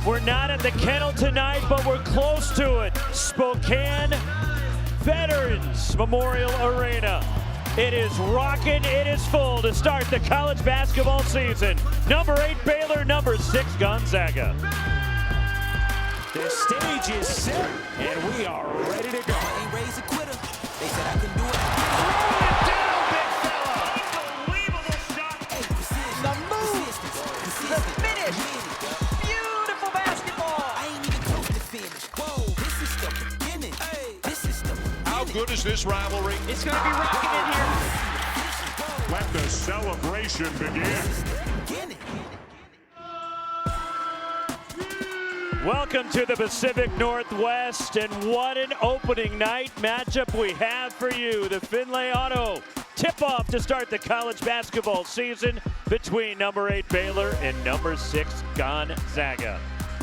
We're not at the kennel tonight, but we're close to it. Spokane Veterans Memorial Arena. It is rocking, it is full to start the college basketball season. Number 8 Baylor, number 6 Gonzaga. The stage is set, and we are ready to go. I ain't raised a quitter. They said I can do it. Throw it down, big fella. Unbelievable shot. The move, the finish. Beautiful basketball. I ain't even close to finish. Whoa, this is the beginning. Hey, this is the beginning. How good is this rivalry? It's going to be rocking in here. Let the celebration begin. Beginning. Welcome to the Pacific Northwest, and what an opening night matchup we have for you. The Findlay Auto tip-off to start the college basketball season between number 8 Baylor and number 6 Gonzaga.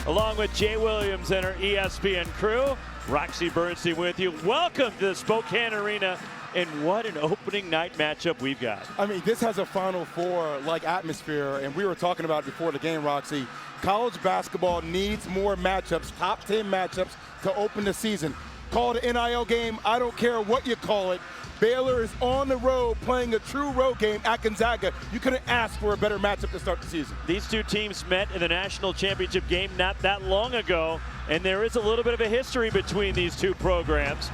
Along with Jay Williams and our ESPN crew, Roxy Bernstein with you. Welcome to the Spokane Arena, and what an opening night matchup we've got. I mean, this has a Final Four-like atmosphere, and we were talking about it before the game, Roxy. College basketball needs more matchups, top 10 matchups, to open the season. Call it an NIL game. I don't care what you call it. Baylor is on the road playing a true road game at Gonzaga. You couldn't ask for a better matchup to start the season. These two teams met in the national championship game not that long ago, and there is a little bit of a history between these two programs,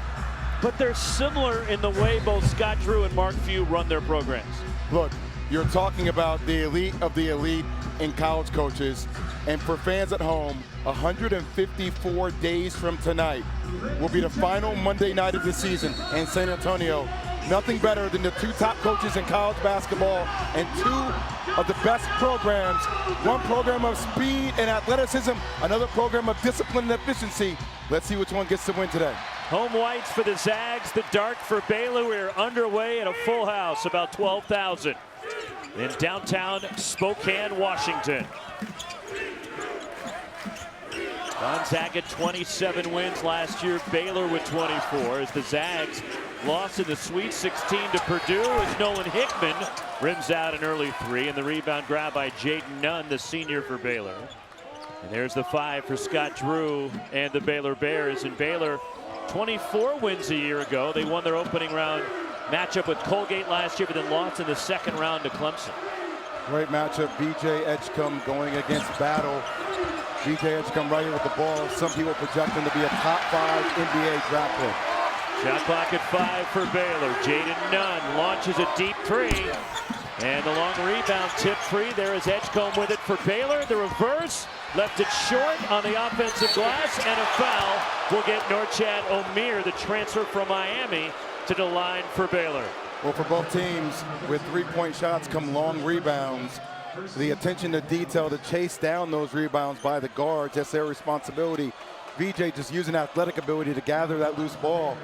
but they're similar in the way both Scott Drew and Mark Few run their programs. Look, you're talking about the elite of the elite in college coaches, and for fans at home, 154 days from tonight will be the final Monday night of the season in San Antonio. Nothing better than the two top coaches in college basketball and two of the best programs. One program of speed and athleticism, another program of discipline and efficiency. Let's see which one gets the win today. Home whites for the Zags, the dark for Baylor. We're underway at a full house, about 12,000 in downtown Spokane, Washington. Gonzaga 27 wins last year, Baylor with 24 as the Zags lost in the Sweet 16 to Purdue as Nolan Hickman rims out an early three, and the rebound grab by Jaden Nunn, the senior for Baylor. And there's the 5 for Scott Drew and the Baylor Bears. And Baylor 24 wins a year ago. They won their opening round matchup with Colgate last year, but then lost in the second round to Clemson. Great matchup. BJ Edgecombe going against Battle. BJ Edgecombe right here with the ball. Some people project him to be a top 5 NBA draft pick. Shot clock at 5 for Baylor. Jaden Nunn launches a deep three. And the long rebound tip free. There is Edgecombe with it for Baylor. The reverse left it short on the offensive glass, and a foul will get Norchad Omier, the transfer from Miami, to the line for Baylor. Well, for both teams, with three-point shots come long rebounds. The attention to detail to chase down those rebounds by the guards, that's their responsibility. VJ just using athletic ability to gather that loose ball.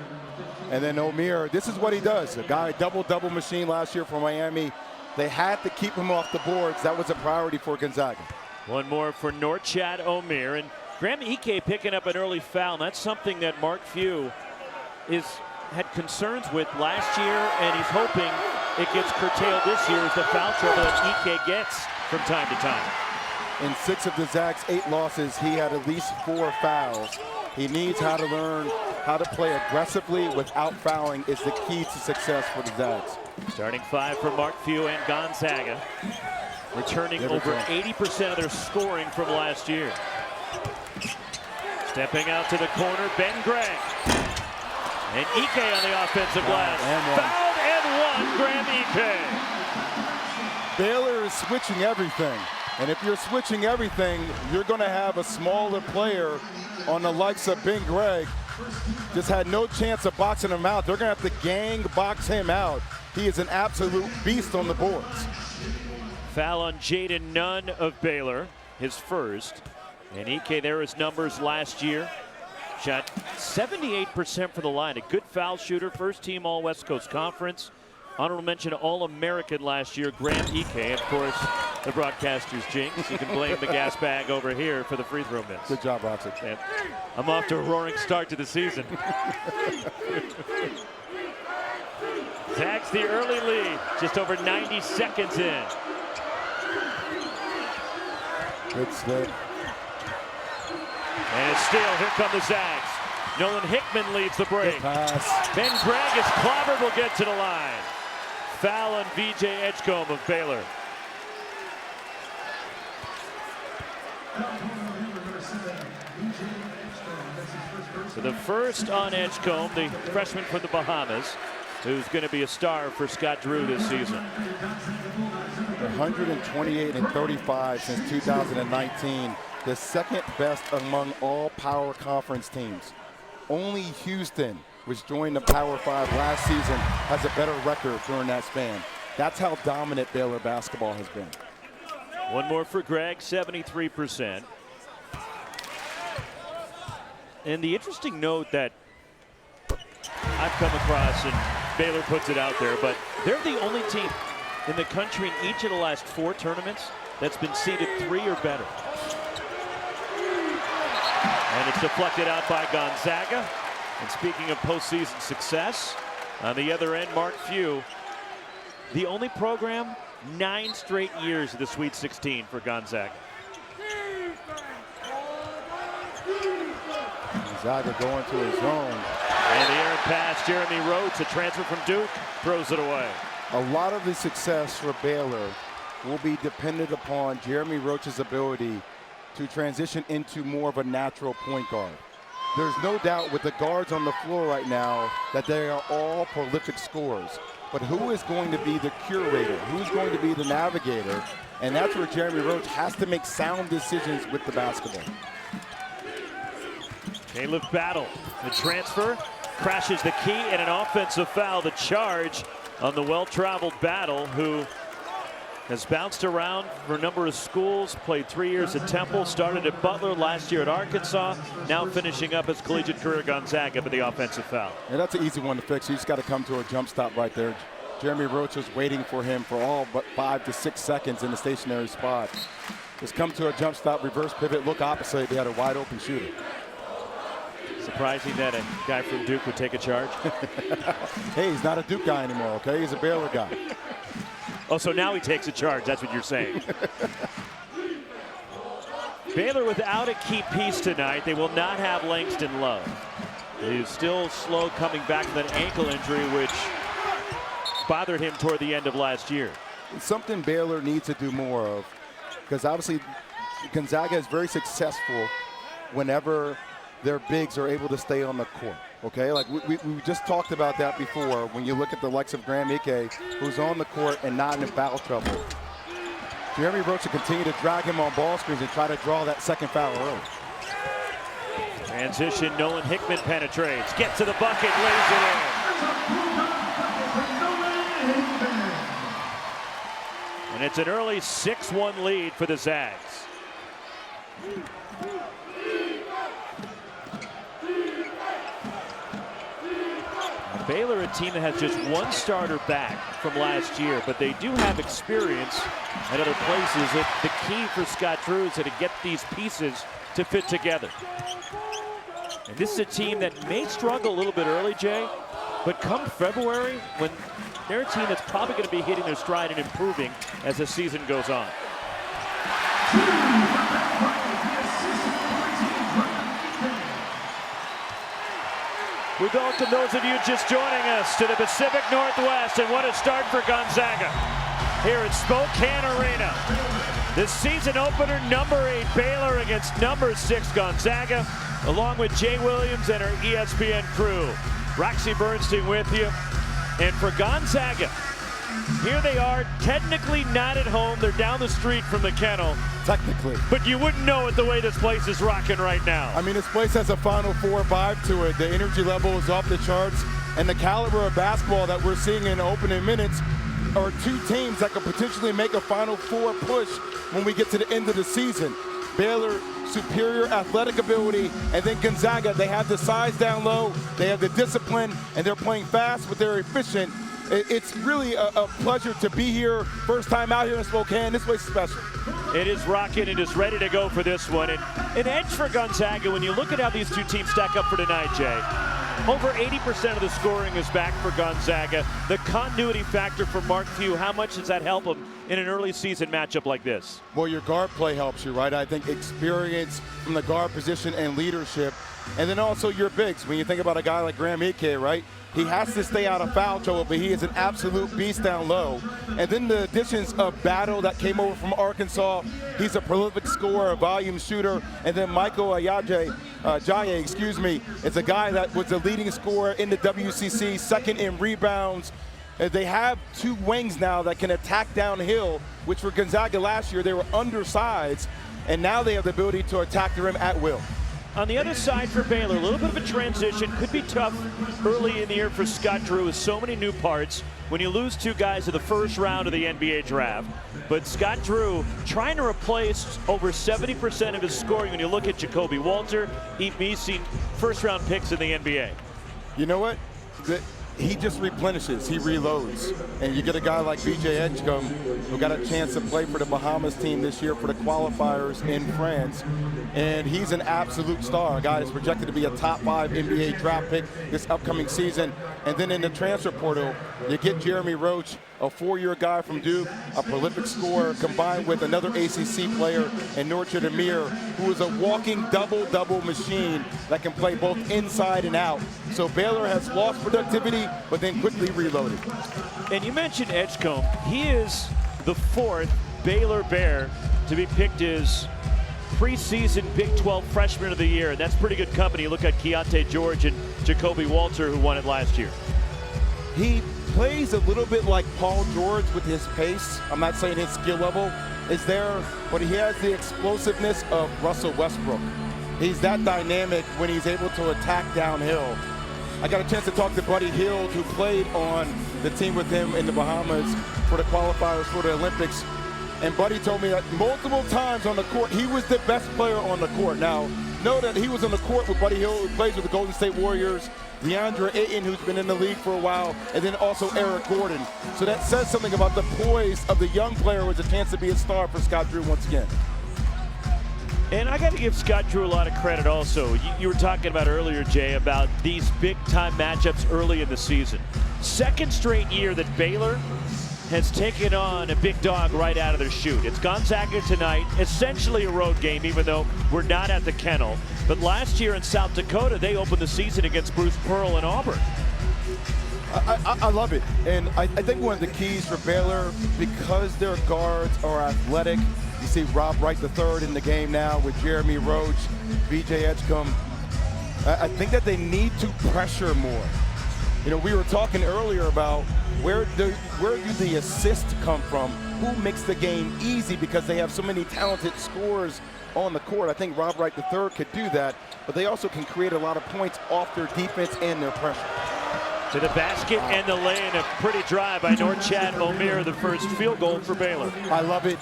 And then Omier, this is what he does. A guy double-double machine last year for Miami. They had to keep him off the boards. That was a priority for Gonzaga. One more for Norchad Omier, and Graham Ike picking up an early foul. And that's something that Mark Few had concerns with last year, and he's hoping it gets curtailed this year as the foul trouble that Ike gets from time to time. In 6 of the Zags' 8 losses, he had at least 4 fouls. He needs how to learn how to play aggressively without fouling is the key to success for the Zags. Starting 5 for Mark Few and Gonzaga, returning over 80% of their scoring from last year. Stepping out to the corner, Ben Gregg. And Ike on the offensive glass. Fouled and one, Graham Ike. Baylor is switching everything. And if you're switching everything, you're going to have a smaller player on the likes of Ben Gregg. Just had no chance of boxing him out. They're going to have to gang box him out. He is an absolute beast on the boards. Foul on Jaden Nunn of Baylor, his first. And Ike, there his numbers last year. Shot 78% for the line. A good foul shooter, first team All West Coast Conference. Honorable mention All-American last year, Graham Ike. Of course, the broadcaster's jinx. You can blame the gas bag over here for the free throw miss. Good job, Roxy. And I'm off to a roaring start to the season. Zags the early lead, just over 90 seconds in. Good slip. And a steal. Here come the Zags. Nolan Hickman leads the break. Pass. Ben Gregg is clobbered, will get to the line. Foul on VJ Edgecombe of Baylor. So the first on Edgecombe, the freshman from the Bahamas, who's going to be a star for Scott Drew this season. 128 and 35 since 2019. The second best among all Power Conference teams. Only Houston, which joined the Power 5 last season, has a better record during that span. That's how dominant Baylor basketball has been. One more for Gregg, 73%. And the interesting note that I've come across, and Baylor puts it out there, but they're the only team in the country in each of the last 4 tournaments that's been seeded 3 or better. And it's deflected out by Gonzaga. And speaking of postseason success, on the other end, Mark Few, the only program 9 straight years of the Sweet 16 for Gonzaga. Gonzaga going to his zone. And the air pass, Jeremy Rhodes, a transfer from Duke, throws it away. A lot of the success for Baylor will be dependent upon Jeremy Roach's ability to transition into more of a natural point guard. There's no doubt with the guards on the floor right now that they are all prolific scorers. But who is going to be the curator? Who's going to be the navigator? And that's where Jeremy Roach has to make sound decisions with the basketball. Caleb Battle, the transfer, crashes the key and an offensive foul. The charge on the well-traveled Battle, who has bounced around for a number of schools, played 3 years at Temple, started at Butler, last year at Arkansas, now finishing up his collegiate career at Gonzaga with the offensive foul. And that's an easy one to fix. You just got to come to a jump stop right there. Jeremy Roach was waiting for him for all but 5 to 6 seconds in the stationary spot. Just come to a jump stop, reverse pivot, look opposite. They had a wide open shooter. Surprising that a guy from Duke would take a charge. Hey, he's not a Duke guy anymore, okay? He's a Baylor guy. Oh, so now he takes a charge. That's what you're saying. Baylor without a key piece tonight. They will not have Langston Love. He's still slow coming back from that ankle injury, which bothered him toward the end of last year. It's something Baylor needs to do more of, because obviously Gonzaga is very successful whenever their bigs are able to stay on the court. Okay, like we just talked about that before. When you look at the likes of Graham Ike, who's on the court and not in foul trouble, Jeremy Roach will continue to drag him on ball screens and try to draw that second foul early. Transition, Nolan Hickman penetrates, gets to the bucket, lays it in. And it's an early 6-1 lead for the Zags. Baylor, a team that has just 1 starter back from last year, but they do have experience at other places. The key for Scott Drew is to get these pieces to fit together. And this is a team that may struggle a little bit early, Jay, but come February, when they're a team that's probably going to be hitting their stride and improving as the season goes on. We welcome those of you just joining us to the Pacific Northwest, and what a start for Gonzaga here at Spokane Arena. The season opener, number 8 Baylor against number 6 Gonzaga, along with Jay Williams and our ESPN crew. Roxy Bernstein with you. And for Gonzaga, here they are, technically not at home. They're down the street from the Kennel. Technically. But you wouldn't know it the way this place is rocking right now. I mean, this place has a Final Four vibe to it. The energy level is off the charts, and the caliber of basketball that we're seeing in opening minutes are 2 teams that could potentially make a Final Four push when we get to the end of the season. Baylor, superior athletic ability, and then Gonzaga, they have the size down low, they have the discipline, and they're playing fast, but they're efficient. It's really a pleasure to be here. First time out here in Spokane. This place is special. It is rocking. It is ready to go for this one. And an edge for Gonzaga when you look at how these 2 teams stack up for tonight, Jay. Over 80% of the scoring is back for Gonzaga. The continuity factor for Mark Few, how much does that help him in an early season matchup like this? Well, your guard play helps you, right? I think experience from the guard position and leadership. And then also your bigs. When you think about a guy like Graham Ike, right? He has to stay out of foul trouble, but he is an absolute beast down low. And then the additions of Battle that came over from Arkansas. He's a prolific scorer, a volume shooter. And then Michael Jaye, is a guy that was the leading scorer in the WCC, second in rebounds. They have two wings now that can attack downhill, which for Gonzaga last year, they were undersized. And now they have the ability to attack the rim at will. On the other side for Baylor, a little bit of a transition. Could be tough early in the year for Scott Drew with so many new parts when you lose two guys in the first round of the NBA draft. But Scott Drew trying to replace over 70% of his scoring when you look at Jacoby Walter, Yves Missing, first-round picks in the NBA. You know what? He just replenishes, he reloads. And you get a guy like B.J. Edgecombe who got a chance to play for the Bahamas team this year for the qualifiers in France. And he's an absolute star, a guy that's projected to be a top 5 NBA draft pick this upcoming season. And then in the transfer portal, you get Jeremy Roach, a 4-year guy from Duke, a prolific scorer, combined with another ACC player in Norchad Amir, who is a walking double-double machine that can play both inside and out. So Baylor has lost productivity, but then quickly reloaded. And you mentioned Edgecombe. He is the 4th Baylor Bear to be picked as preseason Big 12 Freshman of the Year. And that's pretty good company. Look at Keontae George and Jacoby Walter, who won it last year. He plays a little bit like Paul George with his pace. I'm not saying his skill level is there, but he has the explosiveness of Russell Westbrook. He's that dynamic when he's able to attack downhill. I got a chance to talk to Buddy Hield, who played on the team with him in the Bahamas for the qualifiers for the Olympics. And Buddy told me that multiple times on the court, he was the best player on the court. Now, know that he was on the court with Buddy Hield, who plays with the Golden State Warriors, DeAndre Ayton, who's been in the league for a while, and then also Eric Gordon. So that says something about the poise of the young player with a chance to be a star for Scott Drew once again. And I got to give Scott Drew a lot of credit also. You were talking about earlier, Jay, about these big-time matchups early in the season. Second straight year that Baylor has taken on a big dog right out of their chute. It's Gonzaga tonight, essentially a road game, even though we're not at the kennel. But last year in South Dakota, they opened the season against Bruce Pearl and Auburn. I love it. And I think one of the keys for Baylor, because their guards are athletic, you see Rob Wright III in the game now with Jeremy Roach, B.J. Edgecombe. I think that they need to pressure more. You know, we were talking earlier about where do the assists come from? Who makes the game easy because they have so many talented scorers on the court. I think Rob Wright III could do that, but they also can create a lot of points off their defense and their pressure. To the basket and the lane, a pretty drive by Norchad Omier, the first field goal for Baylor. I love it.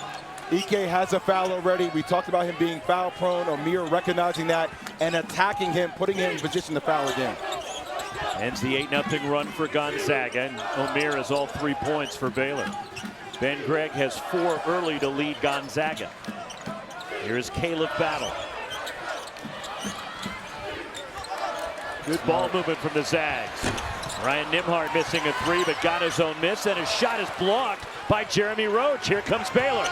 Ike has a foul already. We talked about him being foul prone. Omier recognizing that and attacking him, putting him in position to foul again. Ends the 8-0 run for Gonzaga, and Omier has all 3 points for Baylor. Ben Gregg has 4 early to lead Gonzaga. Here's Caleb Battle. Good ball movement from the Zags. Ryan Nembhard missing a 3, but got his own miss, and his shot is blocked by Jeremy Roach. Here comes Baylor.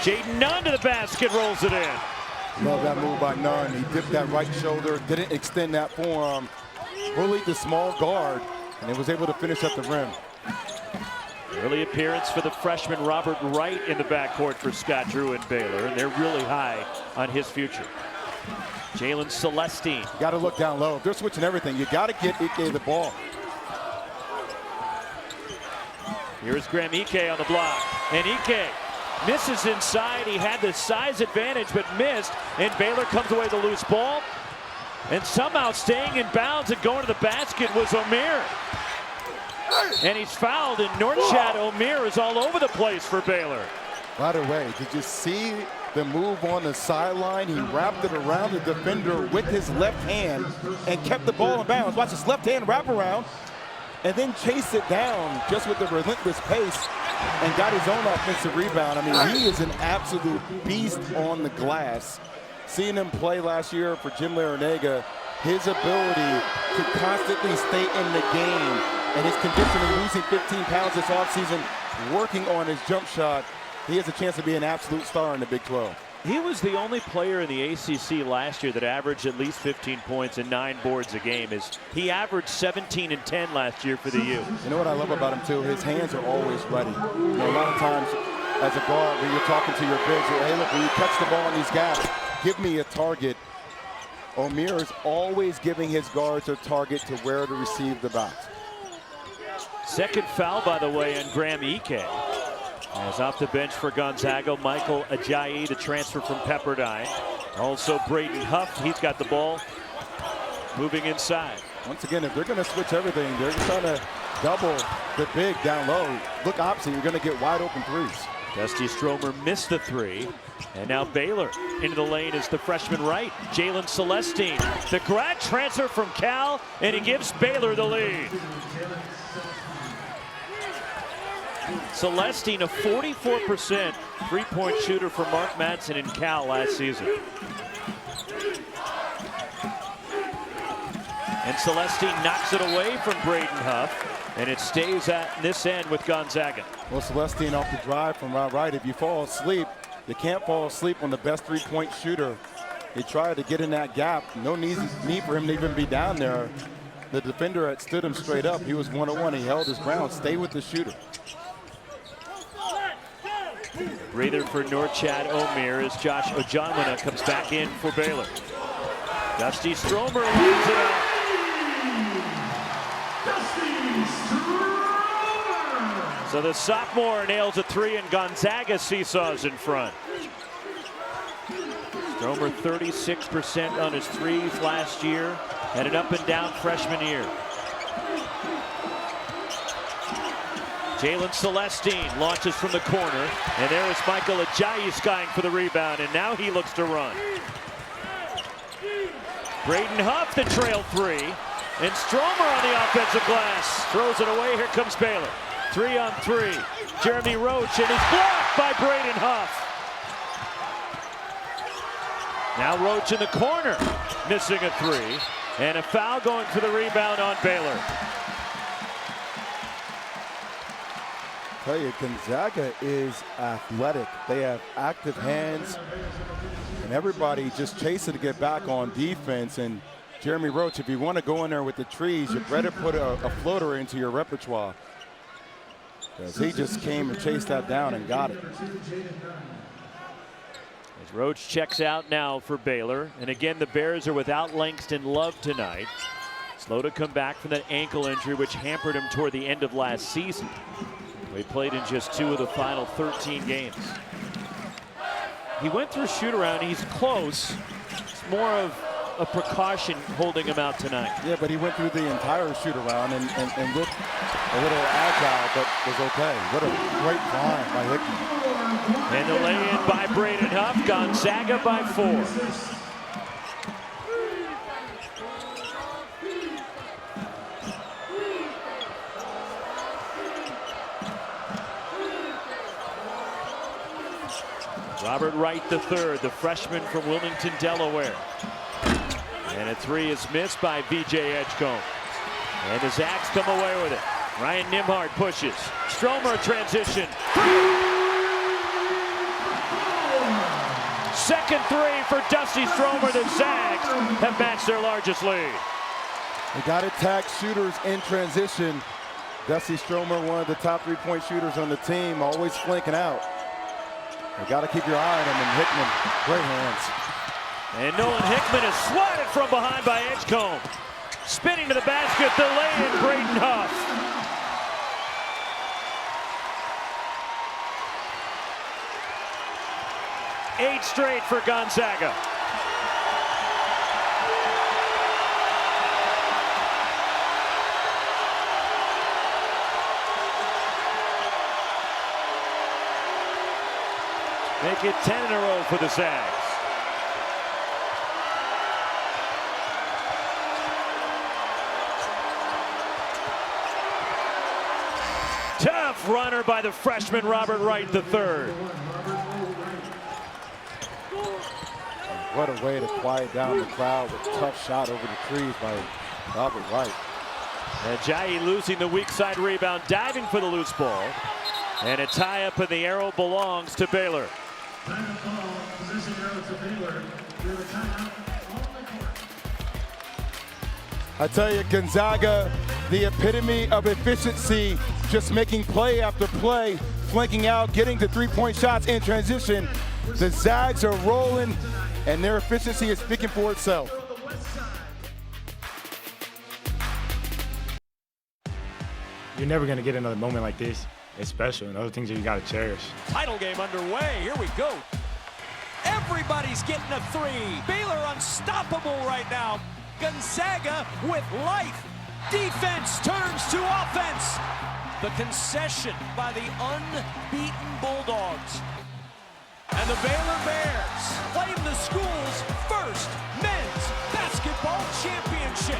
Jaden Nunn to the basket, rolls it in. Love that move by Nunn. He dipped that right shoulder, didn't extend that forearm, bullied the small guard, and he was able to finish at the rim. Early appearance for the freshman Robert Wright in the backcourt for Scott Drew and Baylor, and they're really high on his future. Jalen Celestine. Got to look down low. If they're switching everything, you got to get Ike the ball. Here's Graham Ike on the block, and Ike misses inside. He had the size advantage, but missed, and Baylor comes away with a loose ball, and somehow staying in bounds and going to the basket was Omier. And he's fouled, and Norchad Omier is all over the place for Baylor. By the way, did you see the move on the sideline? He wrapped it around the defender with his left hand and kept the ball in bounds. Watch his left hand wrap around and then chase it down just with the relentless pace and got his own offensive rebound. I mean, he is an absolute beast on the glass. Seeing him play last year for Jim Larinaga, his ability to constantly stay in the game and his conditioning, losing 15 pounds this offseason, working on his jump shot, he has a chance to be an absolute star in the Big 12. He was the only player in the ACC last year that averaged at least 15 points and 9 boards a game. He averaged 17 and 10 last year for the U. You know what I love about him too? His hands are always ready. You know, a lot of times as a guard, when you're talking to your bigs, hey, look, when you catch the ball in these gaps, give me a target. Omier is always giving his guards a target to where to receive the box. Second foul, by the way, on Graham Ike. As off the bench for Gonzaga, Michael Ajayi, the transfer from Pepperdine. Also Braden Huff, he's got the ball moving inside. Once again, if they're going to switch everything, they're trying to double the big down low. Look opposite, you're going to get wide open threes. Dusty Stromer missed the three. And now Baylor into the lane is the freshman right, Jalen Celestine. The grad transfer from Cal, and he gives Baylor the lead. Celestine, a 44% three-point shooter for Mark Madsen in Cal last season. And Celestine knocks it away from Braden Huff, and it stays at this end with Gonzaga. Well, Celestine off the drive from right. If you fall asleep, you can't fall asleep on the best three-point shooter. He tried to get in that gap. No need for him to even be down there. The defender had stood him straight up. He was one-on-one. He held his ground. Stay with the shooter. Breather for Norchad Omier as Josh Ojanwina comes back in for Baylor. Dusty Stromer leads it up. So the sophomore nails a three, and Gonzaga seesaws in front. Stromer 36% on his threes last year, had an up and down freshman year. Jalen Celestine launches from the corner, and there is Michael Ajayi skying for the rebound, and now he looks to run. Braden Huff the trail three, and Stromer on the offensive glass. Throws it away, here comes Baylor. 3-on-3, Jeremy Roach, and he's blocked by Braden Huff. Now Roach in the corner, missing a three, and a foul going for the rebound on Baylor. Tell you, Gonzaga is athletic. They have active hands, and everybody just chasing to get back on defense. And Jeremy Roach, if you want to go in there with the trees, you better put a floater into your repertoire, because he just came and chased that down and got it. As Roach checks out now for Baylor, and again the Bears are without Langston Love tonight. Slow to come back from that ankle injury which hampered him toward the end of last season. He played in just 2 of the final 13 games. He went through shoot around. He's close. It's more of a precaution holding him out tonight. Yeah, but he went through the entire shoot around and looked a little agile, but was okay. What a great find by Hickman. And the lay-in by Braden Huff. Gonzaga by 4. Robert Wright III, the freshman from Wilmington, Delaware. And a three is missed by VJ Edgecombe. And the Zags come away with it. Ryan Nembhard pushes. Stromer transition. Second three for Dusty Stromer. The Zags have matched their largest lead. They got to attack shooters in transition. Dusty Stromer, one of the top three-point shooters on the team, always flanking out. You got to keep your eye on him, and Hickman, great hands. And Nolan Hickman is swatted from behind by Edgecombe. Spinning to the basket, the lay-in, Braden Huff. Eight straight for Gonzaga. Make it 10 in a row for the Zags. Tough runner by the freshman Robert Wright III. what a way to quiet down the crowd with a tough shot over the trees by Robert Wright. Ajayi losing the weak side rebound, diving for the loose ball. And a tie-up, and the arrow belongs to Baylor. I tell you, Gonzaga, the epitome of efficiency, just making play after play, flanking out, getting the three-point shots in transition. The Zags are rolling, and their efficiency is speaking for itself. You're never going to get another moment like this. It's special, and other things that you got to cherish. Title game underway. Here we go. Everybody's getting a three. Baylor unstoppable right now. Gonzaga with life. Defense turns to offense. The concession by the unbeaten Bulldogs. And the Baylor Bears claim the school's first men's basketball championship.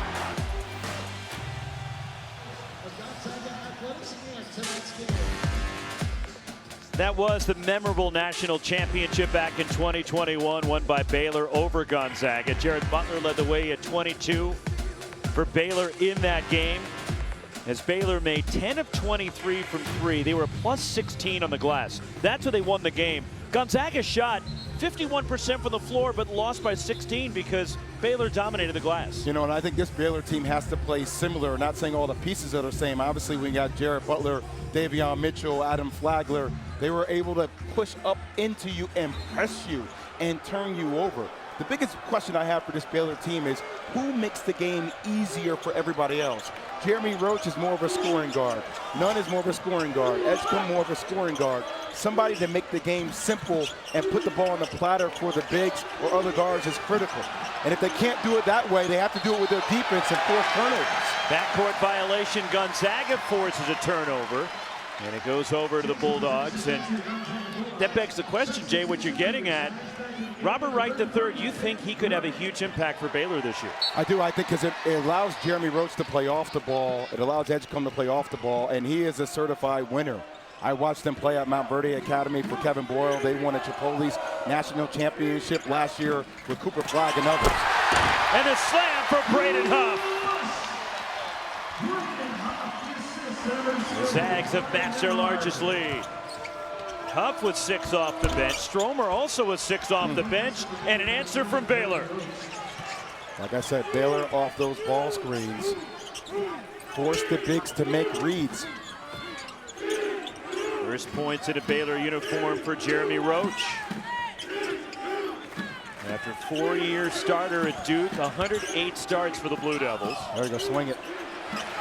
That was the memorable national championship back in 2021, won by Baylor over Gonzaga. Jared Butler led the way at 22 for Baylor in that game, as Baylor made 10 of 23 from three. They were plus 16 on the glass. That's where they won the game. Gonzaga shot 51% from the floor, but lost by 16 because Baylor dominated the glass. You know, and I think this Baylor team has to play similar. Not saying all the pieces are the same. Obviously, we got Jared Butler, Davion Mitchell, Adam Flagler. They were able to push up into you and press you and turn you over. The biggest question I have for this Baylor team is who makes the game easier for everybody else? Jeremy Roach is more of a scoring guard. Nunn is more of a scoring guard. Edgecombe more of a scoring guard. Somebody to make the game simple and put the ball on the platter for the bigs or other guards is critical. And if they can't do it that way, they have to do it with their defense and force turnovers. Backcourt violation. Gonzaga forces a turnover, and it goes over to the Bulldogs. And that begs the question, Jay, what you're getting at. Robert Wright III, you think he could have a huge impact for Baylor this year? I do. I think because it allows Jeremy Roach to play off the ball. It allows Edgecombe to play off the ball, and he is a certified winner. I watched them play at Mount Verde Academy for Kevin Boyle. They won a Chipole's national championship last year with Cooper Flagg and others. And a slam for Braden Huff. The Zags have matched their largest lead. Huff with 6 off the bench. Stromer also with 6 off the bench, and an answer from Baylor. Like I said, Baylor off those ball screens. Force the bigs to make reads. First points in a Baylor uniform for Jeremy Roach. After 4-year starter at Duke, 108 starts for the Blue Devils. There you go, swing it.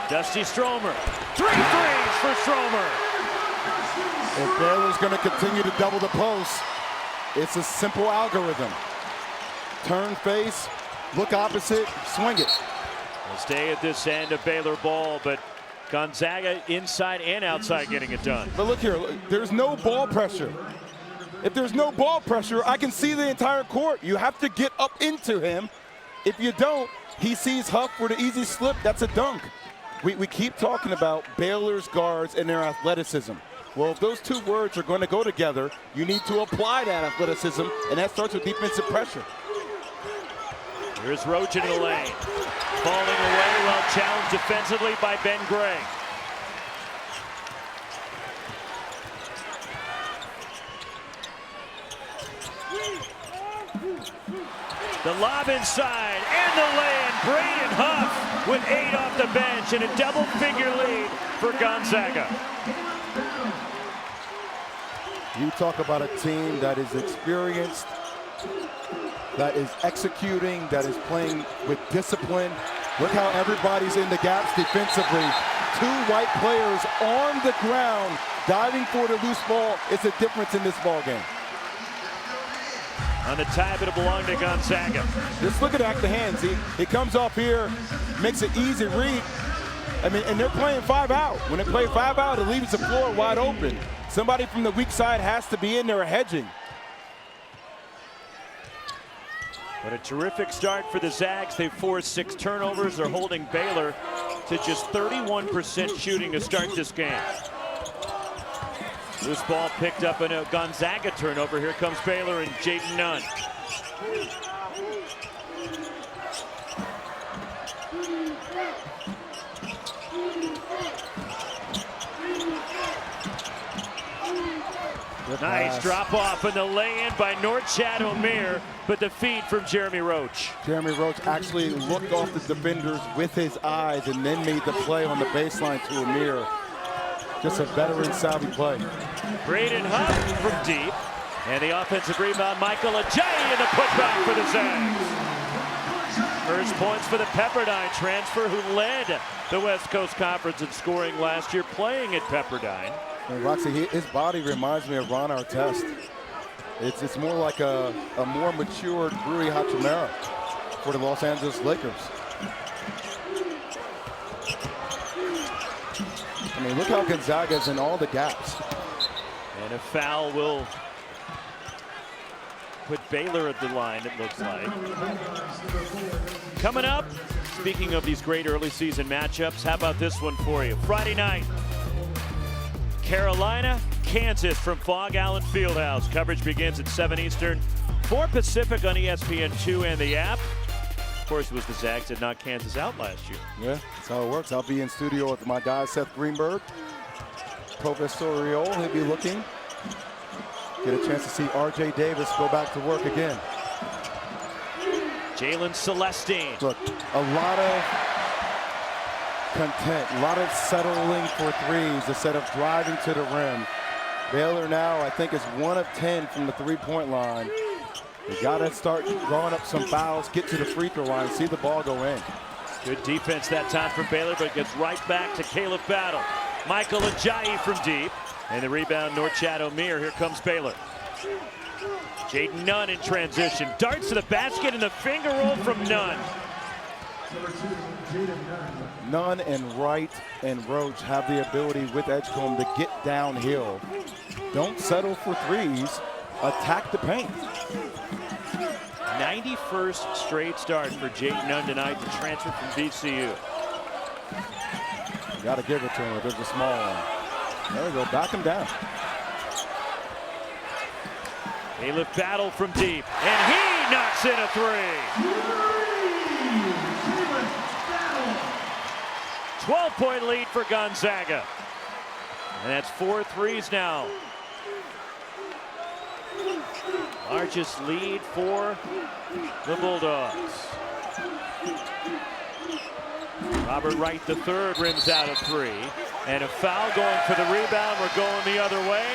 Dusty Stromer. 3 threes for Stromer. If Baylor's going to continue to double the post, it's a simple algorithm. Turn face, look opposite, swing it. We'll stay at this end of Baylor ball, but Gonzaga inside and outside getting it done. But look here, there's no ball pressure. If there's no ball pressure, I can see the entire court. You have to get up into him. If you don't, he sees Huff for the easy slip. That's a dunk. We keep talking about Baylor's guards and their athleticism. Well, if those two words are going to go together, you need to apply that athleticism, and that starts with defensive pressure. Here's Roach into the lane. Falling away, well challenged defensively by Ben Gray. The lob inside and the lay-in. Braden Huff with 8 off the bench and a double-figure lead for Gonzaga. You talk about a team that is experienced, that is executing, that is playing with discipline. Look how everybody's in the gaps defensively. 2 white players on the ground diving for the loose ball. It's a difference in this ball game. On the tie, but it belonged to Gonzaga. Just look at the hands. He comes off here, makes an easy read. I mean, and they're playing 5 out. When they play 5 out, it leaves the floor wide open. Somebody from the weak side has to be in there hedging. But a terrific start for the Zags. They've forced 6 turnovers. They're holding Baylor to just 31% shooting to start this game. Loose ball picked up in a Gonzaga turnover. Here comes Baylor and Jaden Nunn. pass. Nice drop off and the lay-in by Norchad Omier, but the feed from Jeremy Roach. Jeremy Roach actually looked off the defenders with his eyes and then made the play on the baseline to Omier. Just a veteran savvy play. Braden Hunt from deep. And the offensive rebound, Michael Ajayi, and the putback for the Zags. First points for the Pepperdine transfer who led the West Coast Conference in scoring last year, playing at Pepperdine. And Roxy, his body reminds me of Ron Artest. It's more like a more matured Rui Hachimura for the Los Angeles Lakers. I mean, look how Gonzaga's in all the gaps. And a foul will put Baylor at the line, it looks like. Coming up, speaking of these great early season matchups, how about this one for you? Friday night, Carolina, Kansas from Fog Allen Fieldhouse. Coverage begins at 7 Eastern, 4 Pacific on ESPN2 and the app. Of course, it was the Zags that knocked Kansas out last year. Yeah, that's how it works. I'll be in studio with my guy, Seth Greenberg. Professorial, he'll be looking. Get a chance to see R.J. Davis go back to work again. Jalen Celestine. Look, a lot of content, a lot of settling for threes instead of driving to the rim. Baylor now, I think, is 1 of 10 from the three-point line. You got to start drawing up some fouls, get to the free throw line, see the ball go in. Good defense that time from Baylor, but it gets right back to Caleb Battle. Michael Ajayi from deep. And the rebound, Norchad Omier. Here comes Baylor. Jaden Nunn in transition. Darts to the basket and the finger roll from Nunn. Nunn and Wright and Roach have the ability with Edgecombe to get downhill. Don't settle for threes. Attack the paint. 91st straight start for Jaden Nunn tonight, the transfer from VCU. You got to give it to him if there's a small one. There we go, back him down. Caleb Battle from deep, and he knocks in a three. 12-point lead for Gonzaga. And that's 4 threes now. Largest lead for the Bulldogs. Robert Wright III rims out a three. And a foul going for the rebound. We're going the other way.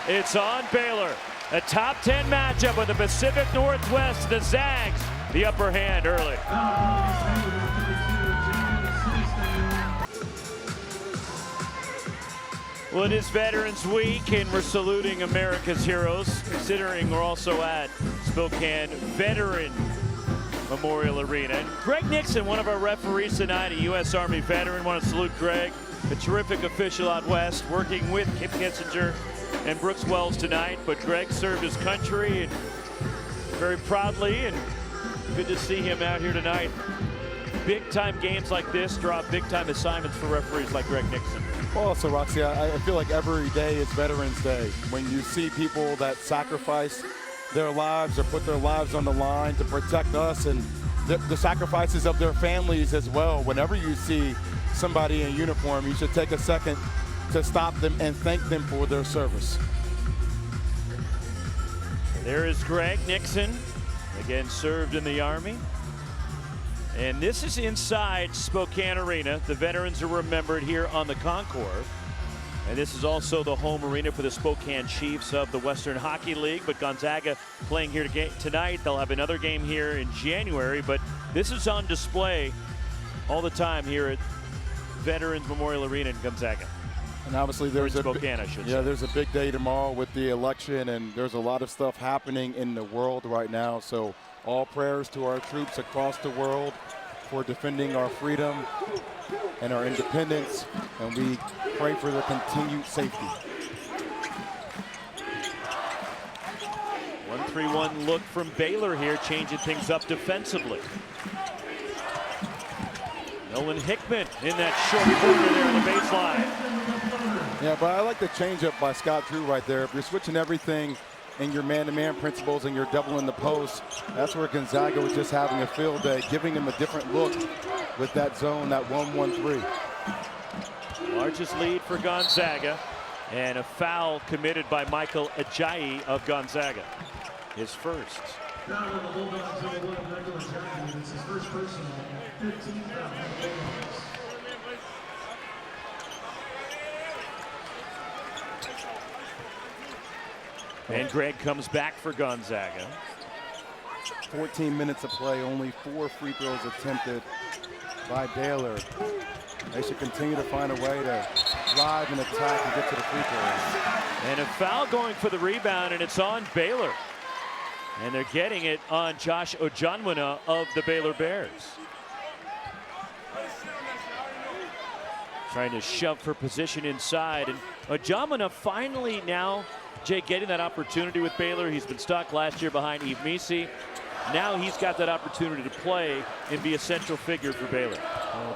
It's on Baylor. A top 10 matchup with the Pacific Northwest. The Zags, the upper hand early. Well, it is Veterans Week, and we're saluting America's heroes, considering we're also at Spokane Veteran Memorial Arena. And Greg Nixon, one of our referees tonight, a U.S. Army veteran. Want to salute Greg, a terrific official out west, working with Kim Kissinger and Brooks Wells tonight. But Greg served his country and very proudly, and good to see him out here tonight. Big time games like this draw big time assignments for referees like Greg Nixon. Well, so Roxy, I feel like every day is Veterans Day. When you see people that sacrifice their lives or put their lives on the line to protect us, and the sacrifices of their families as well. Whenever you see somebody in uniform, you should take a second to stop them and thank them for their service. There is Greg Nixon, again served in the Army. And this is inside Spokane Arena. The veterans are remembered here on the concourse. And this is also the home arena for the Spokane Chiefs of the Western Hockey League. But Gonzaga playing here tonight. They'll have another game here in January. But this is on display all the time here at Veterans Memorial Arena in Gonzaga. And obviously there's Spokane, I should say. There's a big day tomorrow with the election, and there's a lot of stuff happening in the world right now. So all prayers to our troops across the world for defending our freedom and our independence, and we pray for their continued safety. 1-3-1 look from Baylor here, changing things up defensively. Nolan Hickman in that short corner there on the baseline. Yeah, but I like the changeup by Scott Drew right there. If you're switching everything in your man-to-man principles and you're doubling the post, that's where Gonzaga was just having a field day, giving him a different look with that zone, that 1-1-3. Largest lead for Gonzaga. And a foul committed by Michael Ajayi of Gonzaga. His first. And Greg comes back for Gonzaga. 14 minutes of play, only 4 free throws attempted by Baylor. They should continue to find a way to drive and attack and get to the free throws. And a foul going for the rebound, and it's on Baylor. And they're getting it on Josh Ojanwuna of the Baylor Bears. Trying to shove for position inside, and Ojanwuna finally now, Jay, getting that opportunity with Baylor. He's been stuck last year behind Yves Missi. Now he's got that opportunity to play and be a central figure for Baylor.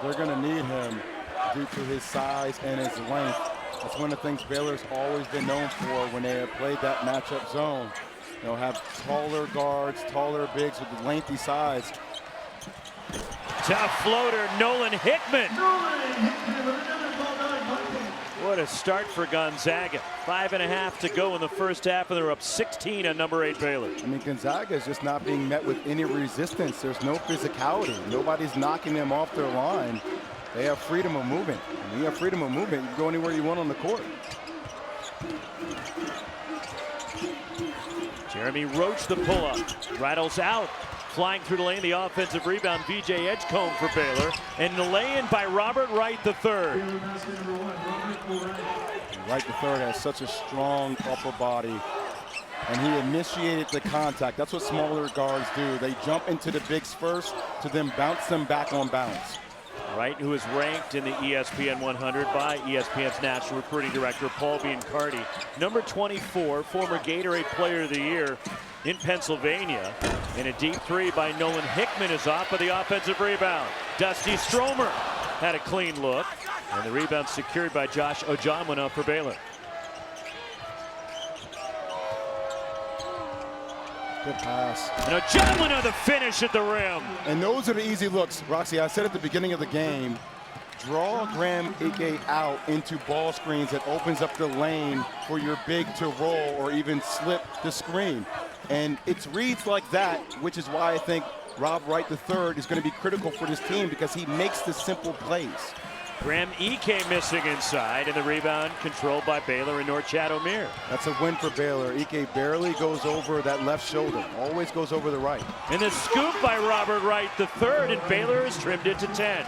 They're going to need him due to his size and his length. That's one of the things Baylor's always been known for when they have played that matchup zone. They'll have taller guards, taller bigs with lengthy size. Tough floater, Nolan Hickman. What a start for Gonzaga. 5.5 to go in the first half, and they're up 16 on number 8 Baylor. I mean, Gonzaga is just not being met with any resistance. There's no physicality. Nobody's knocking them off their line. They have freedom of movement. When you have freedom of movement, you can go anywhere you want on the court. Jeremy Roach the pull-up. Rattles out. Flying through the lane, the offensive rebound, VJ Edgecombe for Baylor. And the lay-in by Robert Wright III. Wright III has such a strong upper body, and he initiated the contact. That's what smaller guards do. They jump into the bigs first to then bounce them back on bounce. Wright, who is ranked in the ESPN 100 by ESPN's national recruiting director, Paul Biancardi. Number 24, former Gatorade Player of the Year in Pennsylvania. And a deep three by Nolan Hickman is off of the offensive rebound. Dusty Stromer had a clean look. And the rebound secured by Josh Ojanwuna for Baylor. Good pass. And Ojanwuna the finish at the rim. And those are the easy looks. Roxy, I said at the beginning of the game, draw Graham Ike out into ball screens that opens up the lane for your big to roll or even slip the screen. And it's reads like that, which is why I think Rob Wright III is going to be critical for this team, because he makes the simple plays. Graham Ike missing inside, and the rebound controlled by Baylor and Norchad Omier. That's a win for Baylor. Ike barely goes over that left shoulder, always goes over the right. And the scoop by Robert Wright III, and Baylor has trimmed it to 10.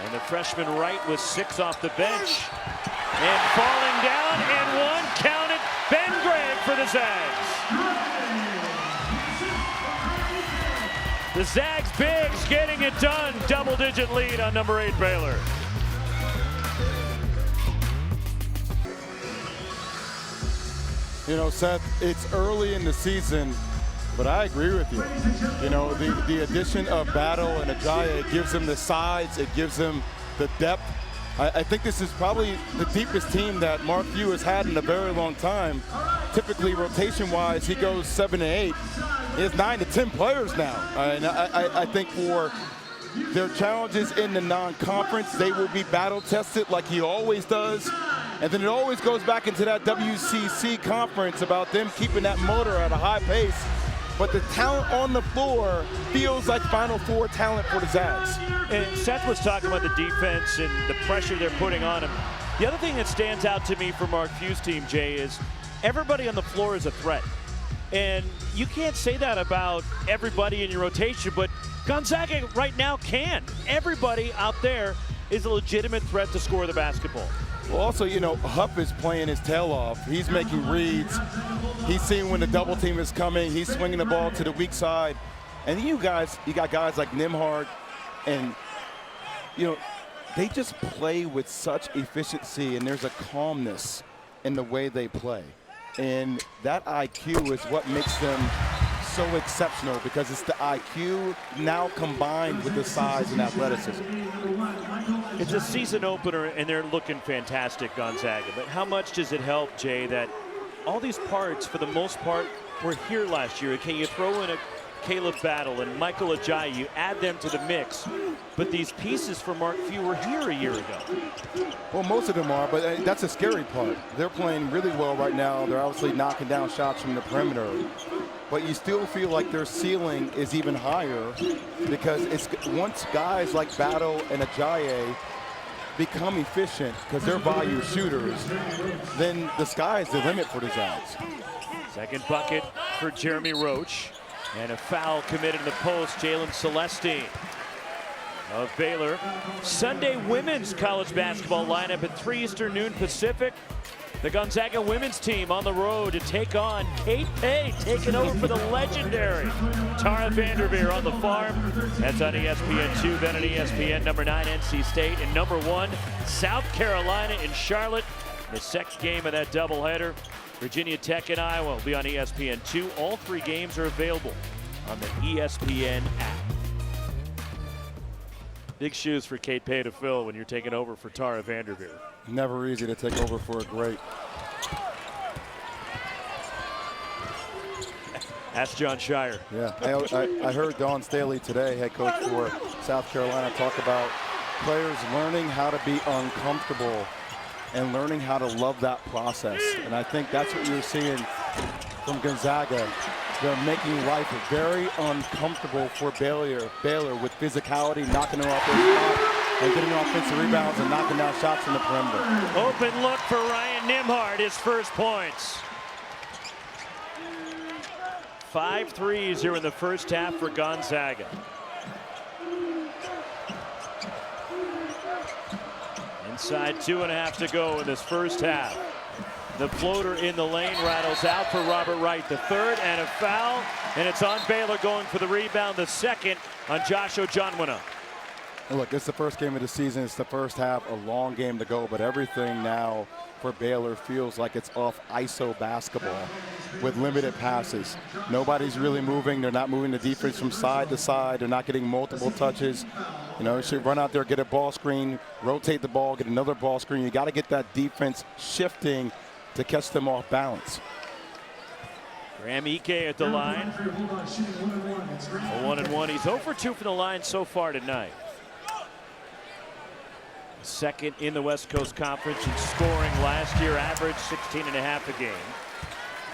And the freshman Wright was 6 off the bench. And falling down, and one counted. Ben Gregg for the Zags. The Zags bigs getting it done. Double-digit lead on number 8 Baylor. You know, Seth, it's early in the season, but I agree with you. You know, the addition of Battle and Ajayi, it gives them the size, it gives them the depth. I think this is probably the deepest team that Mark Few has had in a very long time. Typically, rotation-wise, he goes 7 to 8. He has 9 to 10 players now. And I think for their challenges in the non-conference, they will be battle-tested like he always does. And then it always goes back into that WCC conference about them keeping that motor at a high pace. But the talent on the floor feels like Final Four talent for the Zags. And Seth was talking about the defense and the pressure they're putting on him. The other thing that stands out to me for Mark Few's team, Jay, is everybody on the floor is a threat. And you can't say that about everybody in your rotation, but Gonzaga right now can. Everybody out there is a legitimate threat to score the basketball. Well, also, you know, Huff is playing his tail off. He's making reads. He's seeing when the double team is coming. He's swinging the ball to the weak side. And you got guys like Nimhard, and, you know, they just play with such efficiency, and there's a calmness in the way they play. And that IQ is what makes them so exceptional, because it's the IQ now combined with the size and athleticism. It's a season opener, and they're looking fantastic, Gonzaga. But how much does it help, Jay, that all these parts, for the most part, were here last year? Can you throw in a Caleb Battle and Michael Ajayi, you add them to the mix, but these pieces for Mark Few were here a year ago. Well, most of them are, but that's a scary part. They're playing really well right now. They're obviously knocking down shots from the perimeter, but you still feel like their ceiling is even higher because it's once guys like Battle and Ajayi become efficient because they're value shooters, then the sky is the limit for the Zags. Second bucket for Jeremy Roach. And a foul committed in the post. Jalen Celestine of Baylor. Sunday women's college basketball lineup at 3 Eastern, noon Pacific. The Gonzaga women's team on the road to take on Kate Pay, taking over for the legendary Tara Vanderveer on the farm. That's on ESPN2, then on ESPN. Number 9, NC State, and number 1, South Carolina in Charlotte. The second game of that doubleheader. Virginia Tech and Iowa will be on ESPN2. All 3 games are available on the ESPN app. Big shoes for Kate Pay to fill when you're taking over for Tara Vanderveer. Never easy to take over for a great. Ask John Shire. Yeah, I heard Dawn Staley today, head coach for South Carolina, talk about players learning how to be uncomfortable and learning how to love that process. And I think that's what you're seeing from Gonzaga. They're making life very uncomfortable for Baylor with physicality, knocking them off their spot and getting offensive rebounds and knocking down shots from the perimeter. Open look for Ryan Nembhard, his first points. 5 threes here in the first half for Gonzaga. Inside 2.5 to go in this first half. The floater in the lane rattles out for Robert Wright. The third, and a foul, and it's on Baylor going for the rebound. The second on Josh Ojonwina. Look, it's the first game of the season. It's the first half, a long game to go, but everything now for Baylor feels like it's off ISO basketball with limited passes. Nobody's really moving. They're not moving the defense from side to side. They're not getting multiple touches. You know, you should run out there, get a ball screen, rotate the ball, get another ball screen. You got to get that defense shifting to catch them off balance. Graham Ike at the line. A 1-and-1. He's 0 for 2 from the line so far tonight. Second in the West Coast Conference in scoring last year, averaged 16.5 a game.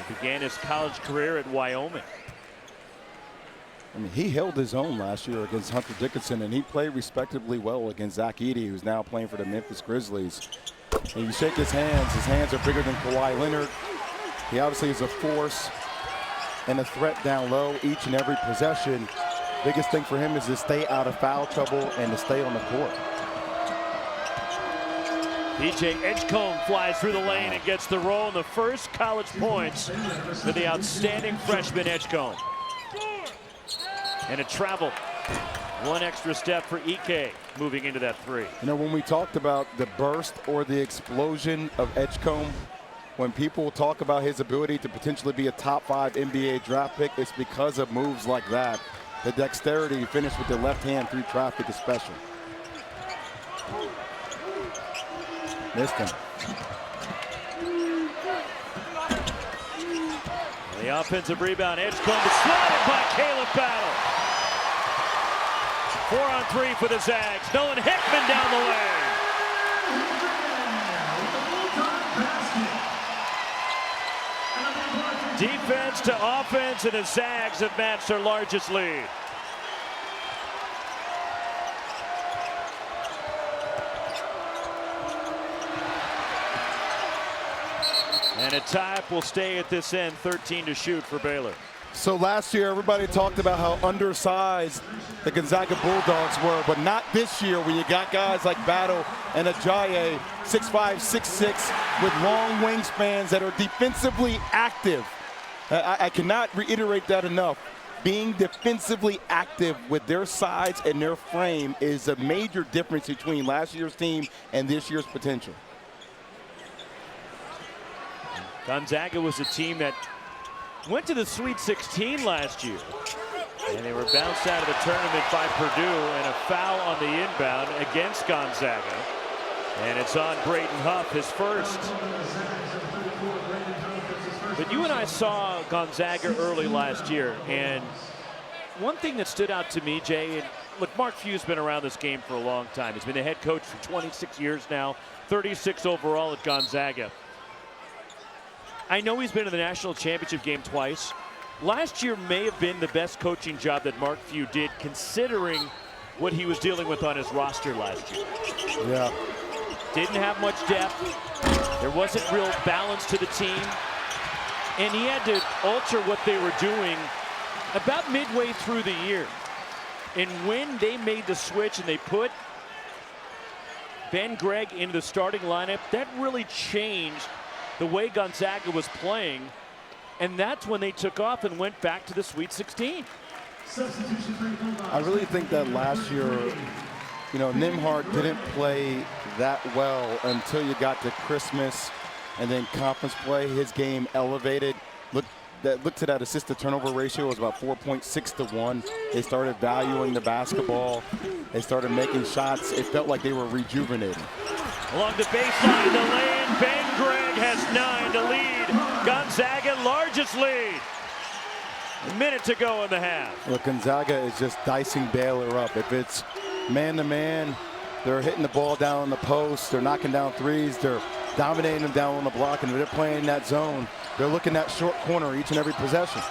He began his college career at Wyoming. I mean, he held his own last year against Hunter Dickinson, and he played respectably well against Zach Edey, who's now playing for the Memphis Grizzlies. And you shake his hands are bigger than Kawhi Leonard. He obviously is a force and a threat down low each and every possession. Biggest thing for him is to stay out of foul trouble and to stay on the court. PJ Edgecombe flies through the lane and gets the roll, and the first college points for the outstanding freshman Edgecombe. And a travel. One extra step for Ike moving into that 3. You know, when we talked about the burst or the explosion of Edgecombe, when people talk about his ability to potentially be a top 5 NBA draft pick, it's because of moves like that. The dexterity to finish with the left hand through traffic is special. Missed him. The offensive rebound, Edgecombe is slotted by Caleb Battle. 4 on 3 for the Zags. Nolan Hickman down the lane. Defense to offense, and the Zags have matched their largest lead. And a tie-up will stay at this end, 13 to shoot for Baylor. So last year, everybody talked about how undersized the Gonzaga Bulldogs were, but not this year when you got guys like Battle and Ajayi, 6'5", 6'6", with long wingspans that are defensively active. I cannot reiterate that enough. Being defensively active with their size and their frame is a major difference between last year's team and this year's potential. Gonzaga was a team that went to the Sweet 16 last year, and they were bounced out of the tournament by Purdue, and a foul on the inbound against Gonzaga, and it's on Brayton Huff, his first. But you and I saw Gonzaga early last year, and one thing that stood out to me, Jay, and look, Mark Few's been around this game for a long time. He's been the head coach for 26 years now, 36 overall at Gonzaga. I know he's been in the national championship game twice. Last year may have been the best coaching job that Mark Few did, considering what he was dealing with on his roster last year. Yeah. Didn't have much depth. There wasn't real balance to the team. And he had to alter what they were doing about midway through the year. And when they made the switch and they put Ben Gregg into the starting lineup, that really changed the way Gonzaga was playing. And that's when they took off and went back to the Sweet 16. I really think that last year, you know, Nembhard didn't play that well until you got to Christmas and then conference play. His game elevated. Look to that assist to turnover ratio was about 4.6 to 1. They started valuing the basketball. They started making shots. It felt like they were rejuvenating. Along the baseline, the lane, Ben Gregg has 9 to lead. Gonzaga, largest lead. A minute to go in the half. Look, Gonzaga is just dicing Baylor up. If it's man-to-man, they're hitting the ball down on the post. They're knocking down threes. They're dominating them down on the block. And if they're playing in that zone, they're looking that short corner each and every possession.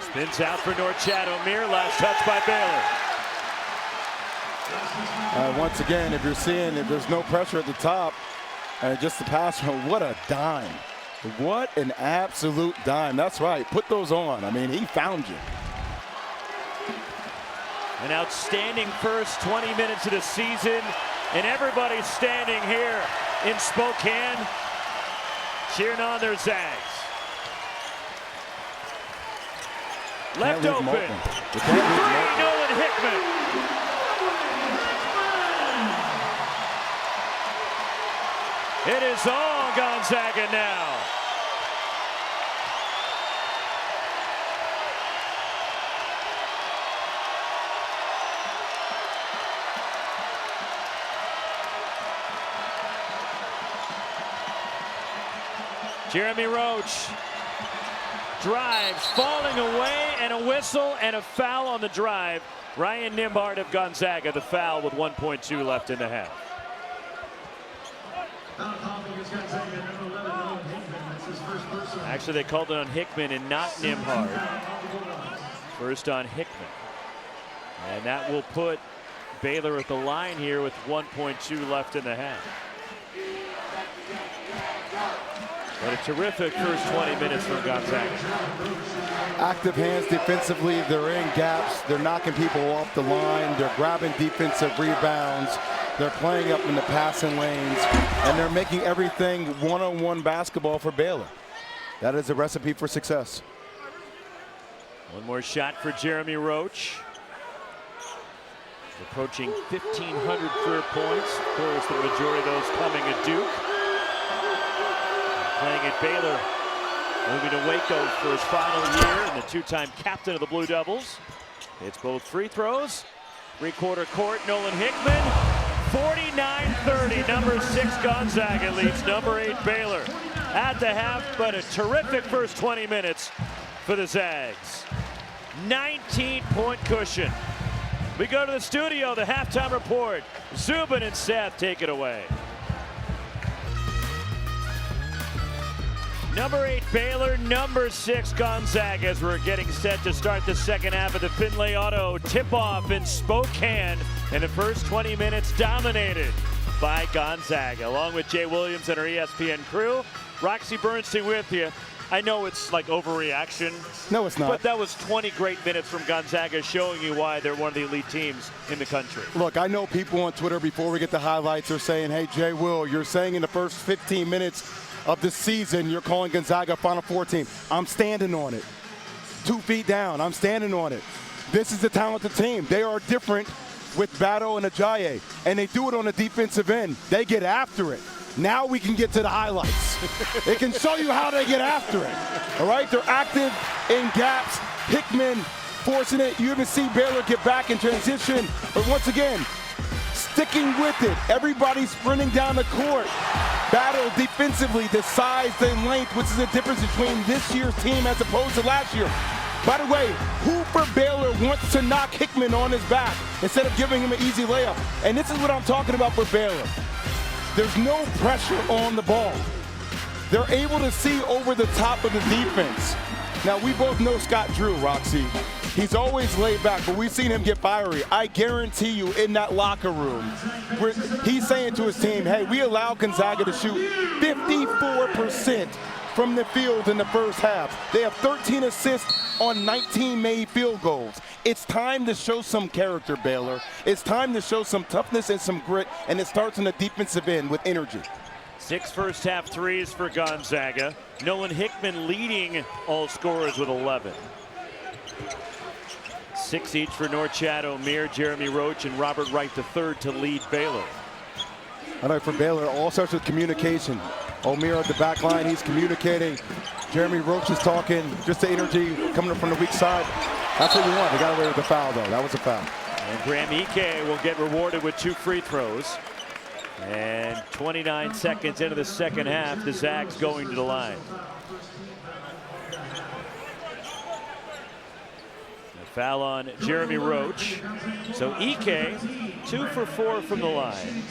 Spins out for Norchad Omier. Last touch by Baylor. Once again, if you're seeing if there's no pressure at the top, and just the pass, what a dime. What an absolute dime. That's right. Put those on. I mean, he found you. An outstanding first 20 minutes of the season, and everybody's standing here in Spokane cheering on their Zags. Left open. Three, Nolan Hickman. It is all Gonzaga now. Jeremy Roach drives, falling away, and a whistle and a foul on the drive. Ryan Nembhard of Gonzaga, the foul with 1.2 left in the half. Actually, they called it on Hickman and not Nembhard. First on Hickman. And that will put Baylor at the line here with 1.2 left in the half. But a terrific first 20 minutes from Gonzaga. Active hands defensively. They're in gaps. They're knocking people off the line. They're grabbing defensive rebounds. They're playing up in the passing lanes. And they're making everything one-on-one basketball for Baylor. That is a recipe for success. One more shot for Jeremy Roach. Approaching 1,500 career points. Of course, the majority of those coming at Duke. Playing at Baylor, moving to Waco for his final year, and the two-time captain of the Blue Devils. It's both free throws. Three-quarter court, Nolan Hickman. 49-30, number 6 Gonzaga leads number 8 Baylor at the half, but a terrific first 20 minutes for the Zags. 19-point cushion. We go to the studio, the halftime report. Zubin and Seth take it away. Number 8 Baylor, number 6 Gonzaga, as we're getting set to start the second half of the Findlay Auto tip-off in Spokane. And the first 20 minutes dominated by Gonzaga. Along with Jay Williams and our ESPN crew, Roxy Bernstein with you. I know it's like overreaction. No, it's not. But that was 20 great minutes from Gonzaga, showing you why they're one of the elite teams in the country. Look, I know people on Twitter before we get the highlights are saying, hey, Jay Will, you're saying in the first 15 minutes of the season, you're calling Gonzaga a Final Four team. I'm standing on it. 2 feet down, I'm standing on it. This is a talented team. They are different with Battle and Ajayi, and they do it on the defensive end. They get after it. Now we can get to the highlights. It can show you how they get after it. All right, they're active in gaps. Hickman forcing it. You even see Baylor get back in transition. But once again, sticking with it. Everybody sprinting down the court. Battle defensively, the size and length, which is the difference between this year's team as opposed to last year. By the way, who for Baylor wants to knock Hickman on his back instead of giving him an easy layup? And this is what I'm talking about for Baylor. There's no pressure on the ball. They're able to see over the top of the defense. Now, we both know Scott Drew, Roxy. He's always laid back, but we've seen him get fiery. I guarantee you in that locker room, he's saying to his team, hey, we allow Gonzaga to shoot 54% from the field in the first half. They have 13 assists on 19 made field goals. It's time to show some character, Baylor. It's time to show some toughness and some grit, and it starts on the defensive end with energy. 6 first-half threes for Gonzaga. Nolan Hickman leading all scorers with 11. 6 each for Norchad Omier, Jeremy Roach, and Robert Wright III to lead Baylor. All right, for Baylor, all starts with communication. Omier at the back line, he's communicating. Jeremy Roach is talking, just the energy coming up from the weak side. That's what we want. They got away with the foul, though. That was a foul. And Graham Ike will get rewarded with 2 free throws. And 29 seconds into the second half, the Zags going to the line. A foul on Jeremy Roach. So Ike, 2 for 4 from the line.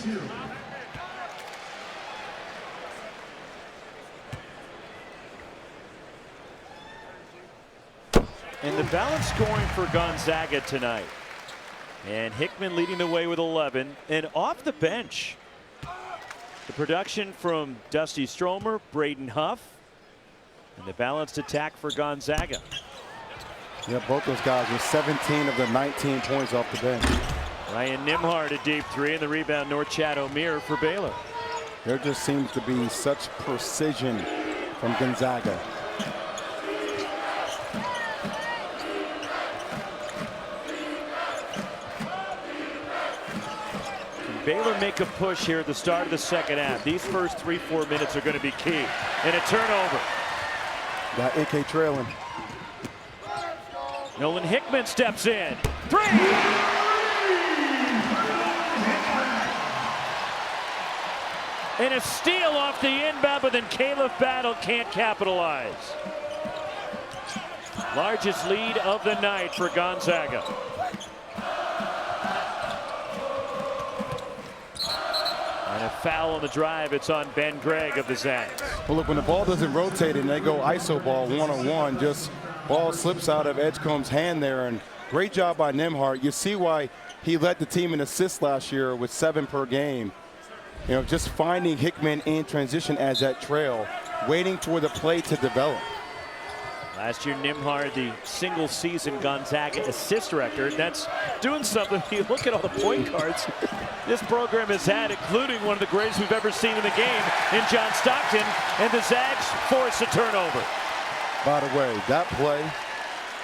And the balance scoring for Gonzaga tonight. And Hickman leading the way with 11. And off the bench, the production from Dusty Stromer, Braden Huff, and the balanced attack for Gonzaga. Yeah, both those guys with 17 of the 19 points off the bench. Ryan Nimhard a deep 3, and the rebound Norchad Omier for Baylor. There just seems to be such precision from Gonzaga. Baylor make a push here at the start of the second half. These first 3-4 minutes are going to be key. And a turnover. Got AK trailing. Nolan Hickman steps in. 3! And a steal off the inbound, but then Caleb Battle can't capitalize. Largest lead of the night for Gonzaga. And a foul on the drive. It's on Ben Gregg of the Zags. Well, look, when the ball doesn't rotate and they go ISO ball one-on-one, just ball slips out of Edgecombe's hand there. And great job by Nimhard. You see why he led the team in assists last year with 7 per game. You know, just finding Hickman in transition as that trail, waiting for the play to develop. Last year, Nimhard, the single-season Gonzaga assist record. That's doing something. You look at all the point guards this program has had, including one of the greatest we've ever seen in the game in John Stockton, and the Zags force a turnover. By the way, that play,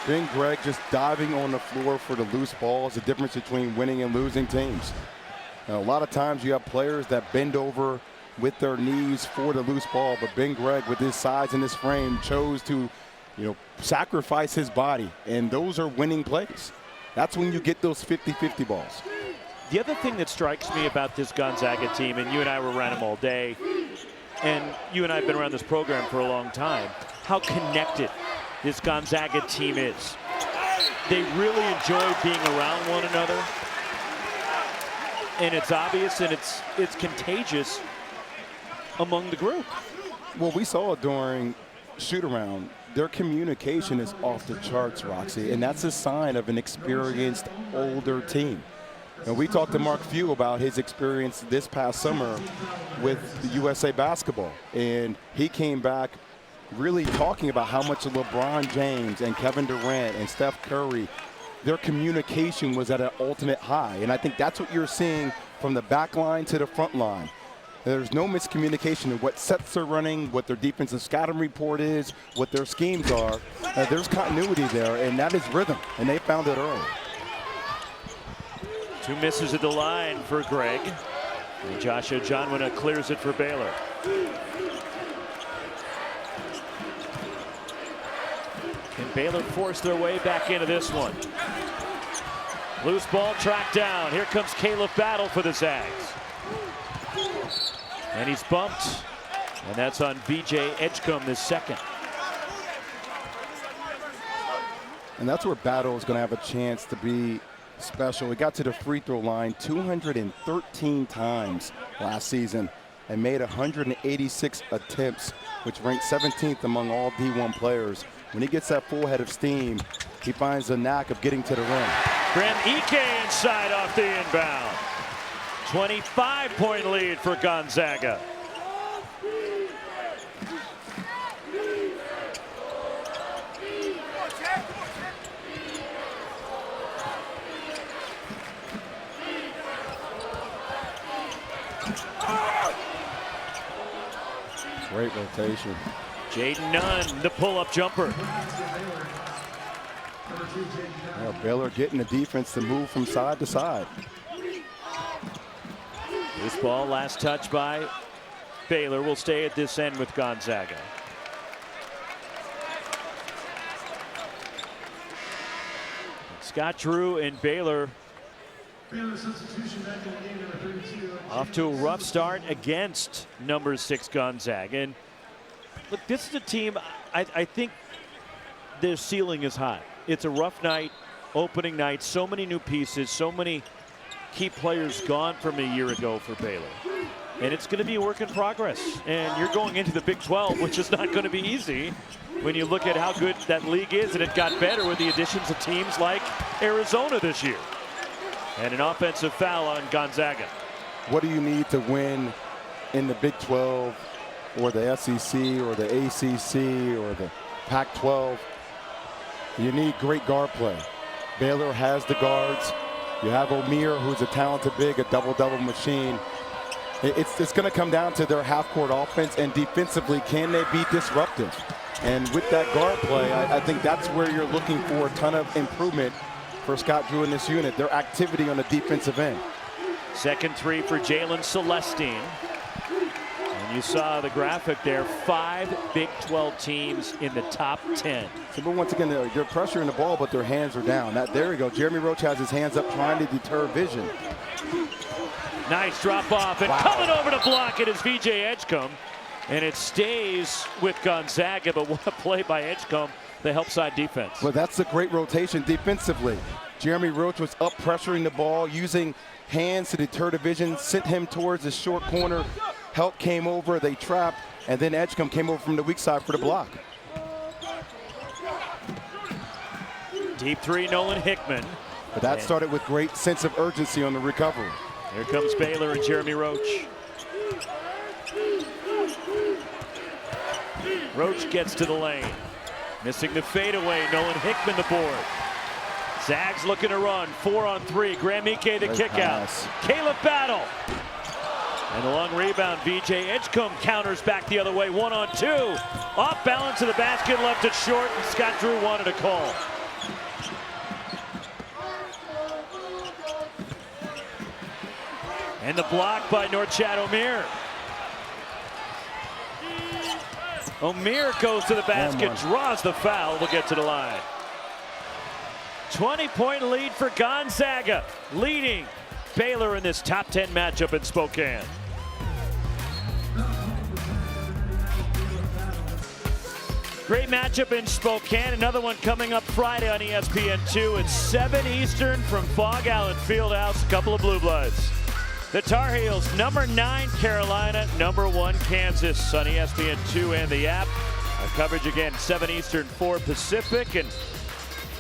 Ben Gregg just diving on the floor for the loose ball is the difference between winning and losing teams. Now, a lot of times you have players that bend over with their knees for the loose ball, but Ben Gregg, with his size and his frame, chose to, you know, sacrifice his body, and those are winning plays. That's when you get those 50-50 balls. The other thing that strikes me about this Gonzaga team, and you and I were around them all day, and you and I have been around this program for a long time, how connected this Gonzaga team is. They really enjoy being around one another, and it's obvious and it's contagious among the group. Well, we saw it during shoot-around. Their communication is off the charts, Roxy, and that's a sign of an experienced, older team. And we talked to Mark Few about his experience this past summer with the USA Basketball, and he came back really talking about how much LeBron James and Kevin Durant and Steph Curry, their communication was at an ultimate high. And I think that's what you're seeing from the back line to the front line. There's no miscommunication in what sets they're running, what their defensive scouting report is, what their schemes are. There's continuity there, and that is rhythm, and they found it early. 2 misses at the line for Gregg. And Josh Ojonwina clears it for Baylor. Can Baylor force their way back into this one? Loose ball tracked down. Here comes Caleb Battle for the Zags. And he's bumped. And that's on VJ Edgecombe, the second. And that's where Battle is going to have a chance to be special. He got to the free throw line 213 times last season and made 186 attempts, which ranked 17th among all D1 players. When he gets that full head of steam, he finds the knack of getting to the rim. Graham Ike inside off the inbound. 25-point lead for Gonzaga. Great rotation. Jaden Nunn, the pull-up jumper. Baylor getting the defense to move from side to side. This ball, last touch by Baylor, will stay at this end with Gonzaga. Scott Drew and Baylor off to a rough start against number 6 Gonzaga. And look, this is a team, I think their ceiling is high. It's a rough night, opening night, so many new pieces, so many key players gone from a year ago for Baylor. And it's going to be a work in progress. And you're going into the Big 12, which is not going to be easy when you look at how good that league is. And it got better with the additions of teams like Arizona this year. And an offensive foul on Gonzaga. What do you need to win in the Big 12 or the SEC or the ACC or the Pac-12? You need great guard play. Baylor has the guards. You have O'Meara, who's a talented big, a double-double machine. It's going to come down to their half-court offense, and defensively, can they be disruptive? And with that guard play, I think that's where you're looking for a ton of improvement for Scott Drew in this unit, their activity on the defensive end. Second three for Jalen Celestine. And you saw the graphic there, 5 Big 12 teams in the top 10. So, but once again, they're pressuring the ball, but their hands are down. There we go. Jeremy Roach has his hands up trying to deter vision. Nice drop off, and coming over to block it is VJ Edgecombe. And it stays with Gonzaga, but what a play by Edgecombe, the help side defense. Well, that's a great rotation defensively. Jeremy Roach was up pressuring the ball, using hands to deter the vision, sent him towards the short corner. Help came over, they trapped, and then Edgecombe came over from the weak side for the block. Deep three, Nolan Hickman. But that started with great sense of urgency on the recovery. Here comes Baylor and Jeremy Roach. Roach gets to the lane. Missing the fadeaway, Nolan Hickman the board. Zags looking to run, 4-on-3. Graham Ike the kick out. Caleb Battle. And the long rebound, VJ Edgecombe counters back the other way, 1-on-2. Off balance to the basket, left it short, and Scott Drew wanted a call. And the block by Norchad O'Meara. O'Meara goes to the basket, draws the foul, will get to the line. 20-point lead for Gonzaga, leading Baylor in this top 10 matchup in Spokane. Great matchup in Spokane. Another one coming up Friday on ESPN2 at 7 Eastern from Fog Allen Fieldhouse. A couple of Blue Bloods. The Tar Heels, number 9 Carolina, number 1 Kansas on ESPN2 and the app. Our coverage again, 7 Eastern, 4 Pacific. And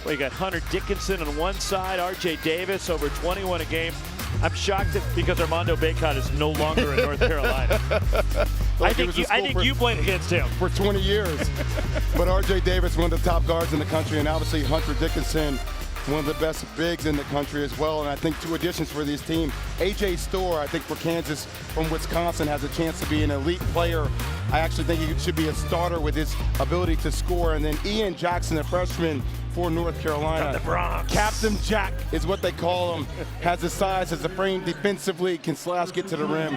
well, you got Hunter Dickinson on one side, R.J. Davis over 21 a game. I'm shocked because Armando Bacot is no longer in North Carolina. I think you played against him. For 20 years. But R.J. Davis, one of the top guards in the country, and obviously Hunter Dickinson, one of the best bigs in the country as well. And I think 2 additions for this team. A.J. Storr, I think for Kansas from Wisconsin, has a chance to be an elite player. I actually think he should be a starter with his ability to score. And then Ian Jackson, a freshman for North Carolina. From the Bronx. Captain Jack is what they call him. Has the size, has the frame defensively, can slash, get to the rim.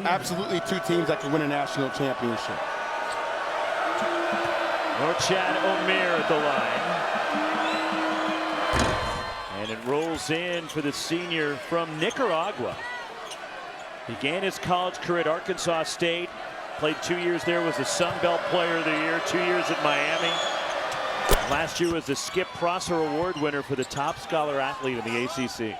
Absolutely 2 teams that can win a national championship. Norchad O'Meara at the line. And it rolls in for the senior from Nicaragua. Began his college career at Arkansas State. Played 2 years there, was the Sun Belt Player of the Year, 2 years at Miami. Last year was the Skip Prosser Award winner for the top scholar athlete in the ACC.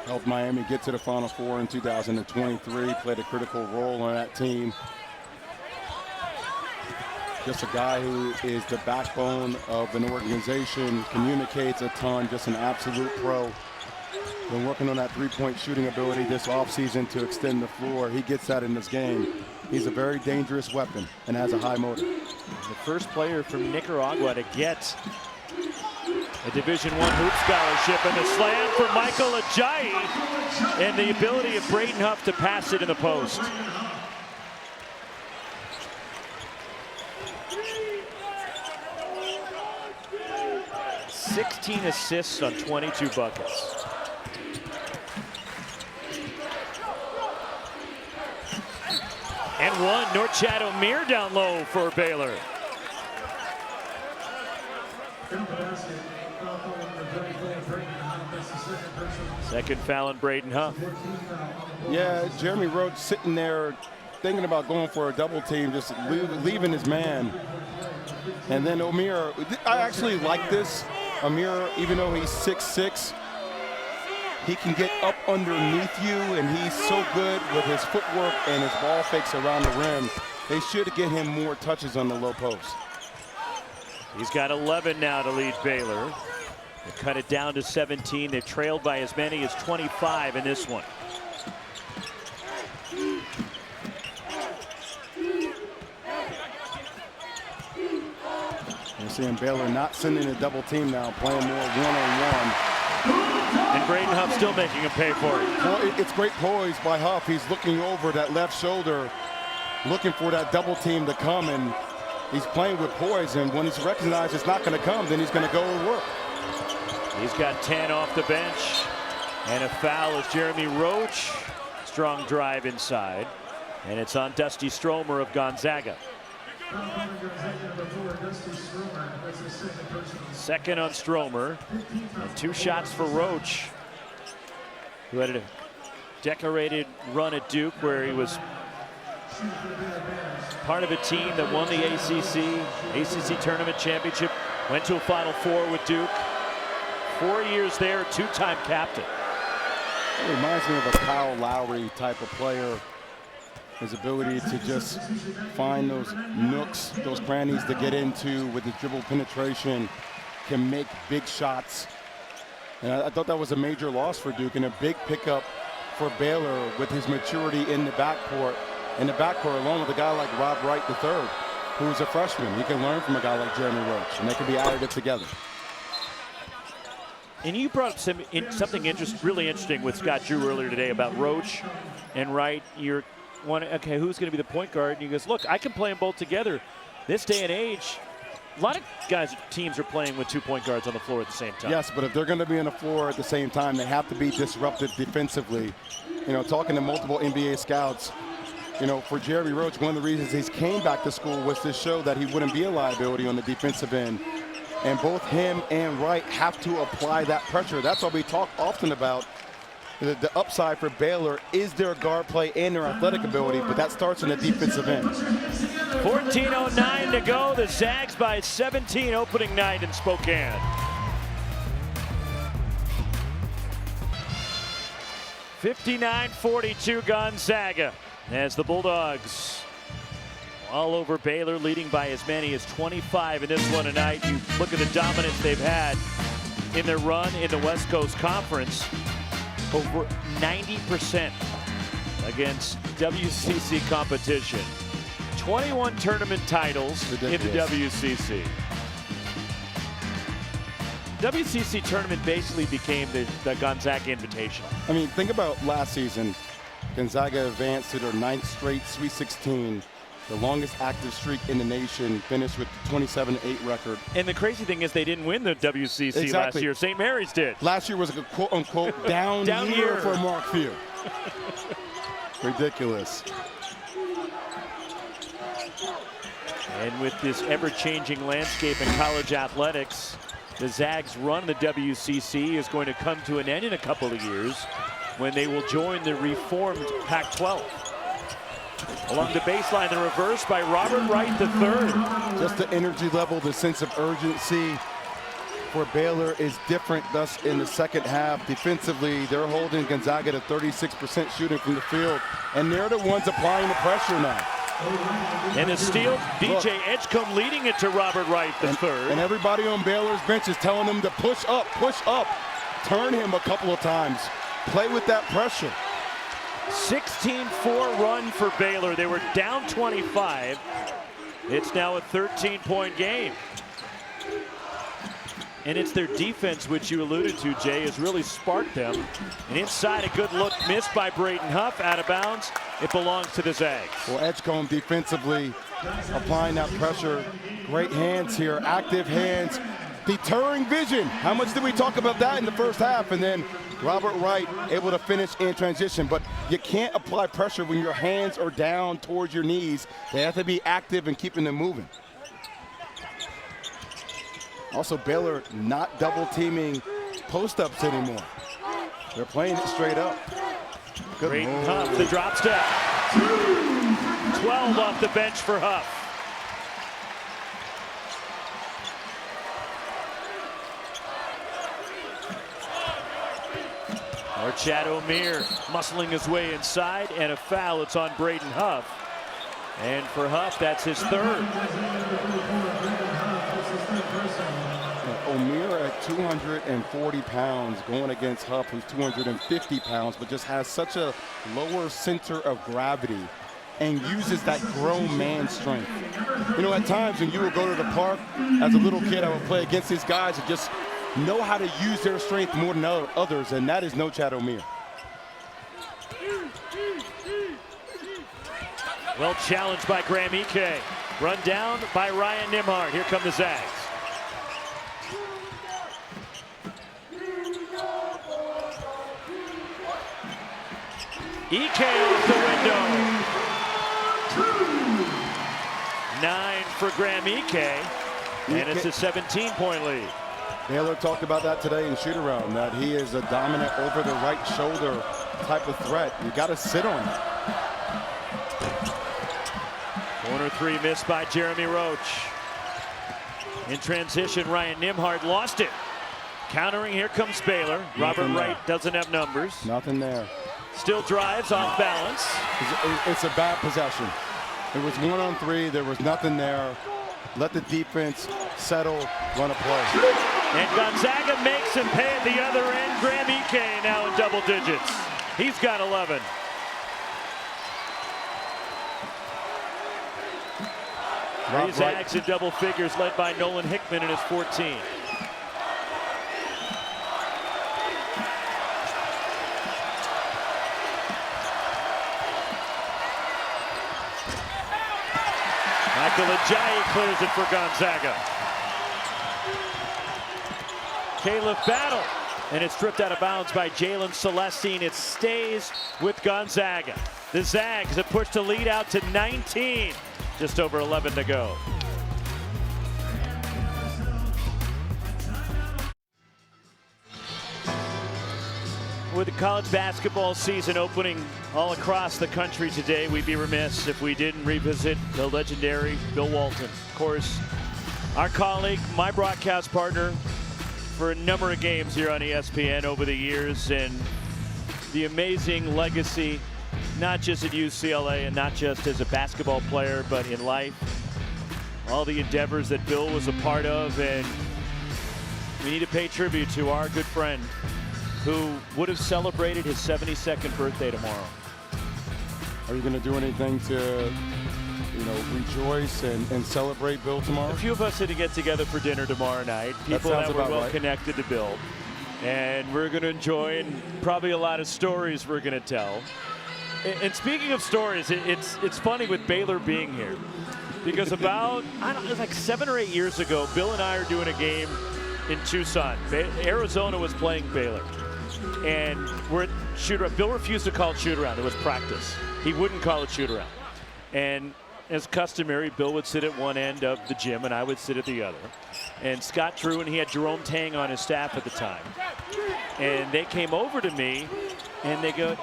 Helped Miami get to the Final Four in 2023, played a critical role on that team. Just a guy who is the backbone of an organization, communicates a ton, just an absolute pro. Been working on that three-point shooting ability this offseason to extend the floor. He gets that in this game. He's a very dangerous weapon and has a high motor. The first player from Nicaragua to get a Division I hoop scholarship, and a slam for Michael Ajayi, and the ability of Braden Huff to pass it in the post. "16 assists on 22 buckets. And one, Norchad Omier down low for Baylor. Second foul on Braden Huff. Yeah, Jeremy Roach sitting there thinking about going for a double team, just leaving his man. And then Omier, I actually like this. Omier, even though he's 6'6", he can get up underneath you, and he's so good with his footwork and his ball fakes around the rim. They should get him more touches on the low post. He's got 11 now to lead Baylor. They cut it down to 17. They've trailed by as many as 25 in this one. We're seeing Baylor not sending a double team now, playing more one-on-one. And Braden Huff still making him pay for it. Well, it's great poise by Huff. He's looking over that left shoulder, looking for that double team to come, and he's playing with poise. And when he's recognized it's not going to come, then he's going to go and work. He's got 10 off the bench, and a foul is Jeremy Roach. Strong drive inside, and it's on Dusty Stromer of Gonzaga. Second on Stromer, and 2 shots for Roach, who had a decorated run at Duke where he was part of a team that won the ACC Tournament Championship, went to a Final Four with Duke. 4 years there, 2-time captain. It reminds me of a Kyle Lowry type of player. His ability to just find those nooks, those crannies to get into with his dribble penetration, can make big shots. And I thought that was a major loss for Duke and a big pickup for Baylor with his maturity in the backcourt. In the backcourt, along with a guy like Rob Wright III, who's a freshman. He can learn from a guy like Jeremy Roach, and they can be additive together. And you brought up something really interesting with Scott Drew earlier today about Roach and Wright. You're okay, who's going to be the point guard? And he goes, look, I can play them both together. This day and age, a lot of teams are playing with 2 point guards on the floor at the same time. Yes, but if they're going to be on the floor at the same time, they have to be disruptive defensively. You know, talking to multiple NBA scouts, you know, for Jeremy Roach, one of the reasons he came back to school was to show that he wouldn't be a liability on the defensive end. And both him and Wright have to apply that pressure. That's what we talk often about. The upside for Baylor is their guard play and their athletic ability, but that starts on the defensive end. 14:09 to go. The Zags by 17 opening night in Spokane. (59-42) Gonzaga as the Bulldogs all over Baylor, leading by as many as 25 in this one tonight. You look at the dominance they've had in their run in the West Coast Conference. Over 90% against WCC competition. 21 tournament titles in the WCC. WCC tournament basically became the Gonzaga Invitational. I mean, think about last season. Gonzaga advanced to their 9th straight Sweet 16. The longest active streak in the nation, finished with a 27-8 record. And the crazy thing is they didn't win the WCC last year. St. Mary's did. Last year was a quote-unquote down year for Mark Few. Ridiculous. And with this ever-changing landscape in college athletics, the Zags' run in the WCC is going to come to an end in a couple of years when they will join the reformed Pac-12. Along the baseline, the reverse by Robert Wright III. Just the energy level, the sense of urgency for Baylor is different thus in the second half. Defensively, they're holding Gonzaga to 36% shooting from the field, and they're the ones applying the pressure now. And a steal, DJ Edgecombe leading it to Robert Wright III. And everybody on Baylor's bench is telling them to push up, turn him a couple of times, play with that pressure. 16-4 run for Baylor. They were down 25. It's now a 13-point game. And it's their defense, which you alluded to, Jay, has really sparked them. And inside, a good look missed by Braden Huff, out of bounds. It belongs to the Zags. Well, Edgecombe defensively applying that pressure. Great hands here, active hands, deterring vision. How much did we talk about that in the first half? And then Robert Wright able to finish in transition. But you can't apply pressure when your hands are down towards your knees. They have to be active and keeping them moving. Also, Baylor not double teaming post-ups anymore. They're playing it straight up. Good Great move. Huff, the drop step. 12 off the bench for Huff. Or Chad O'Meara muscling his way inside, and a foul. It's on Braden Huff. And for Huff, that's his third. O'Meara at 240 pounds going against Huff, who's 250 pounds, but just has such a lower center of gravity and uses that grown man strength. You know, at times when you would go to the park as a little kid, I would play against these guys that just know how to use their strength more than others, and that is no Chad O'Meara. Well challenged by Graham Ike. Run down by Ryan Nimhard. Here come the Zags. Ike off the window. 9 for Graham Ike. And it's a 17-point lead. Baylor talked about that today in shoot-around, that he is a dominant over the right shoulder type of threat. You got to sit on it. Corner three missed by Jeremy Roach. In transition, Ryan Nimhard lost it. Countering, here comes Baylor. Robert Wright doesn't have numbers. Nothing there. Still drives off balance. It's a bad possession. It was 1-on-3. There was nothing there. Let the defense settle, run a play. And Gonzaga makes him pay at the other end. Graham Ike now in double digits. He's got 11. Three Zags in double figures, led by Nolan Hickman in his 14. Michael Ajayi clears it for Gonzaga. Caleb Battle, and it's stripped out of bounds by Jalen Celestine. It stays with Gonzaga. The Zags have pushed the lead out to 19. Just over 11 to go. With the college basketball season opening all across the country today, we'd be remiss if we didn't revisit the legendary Bill Walton. Of course, our colleague, my broadcast partner for a number of games here on ESPN over the years, and the amazing legacy, not just at UCLA and not just as a basketball player, but in life. All the endeavors that Bill was a part of, and we need to pay tribute to our good friend who would have celebrated his 72nd birthday tomorrow. Are you going to do anything to, rejoice and celebrate Bill tomorrow? A few of us are to get together for dinner tomorrow night. People that were well connected to Bill. And we're going to enjoy, and probably a lot of stories we're going to tell. And speaking of stories, it's funny with Baylor being here, because about, it was like 7 or 8 years ago, Bill and I are doing a game in Tucson. Arizona was playing Baylor, and we're at shoot-around. Bill refused to call it shoot-around. It was practice. He wouldn't call it shoot-around. And as customary, Bill would sit at one end of the gym, and I would sit at the other. And Scott Drew, and he had Jerome Tang on his staff at the time. And they came over to me, and they go,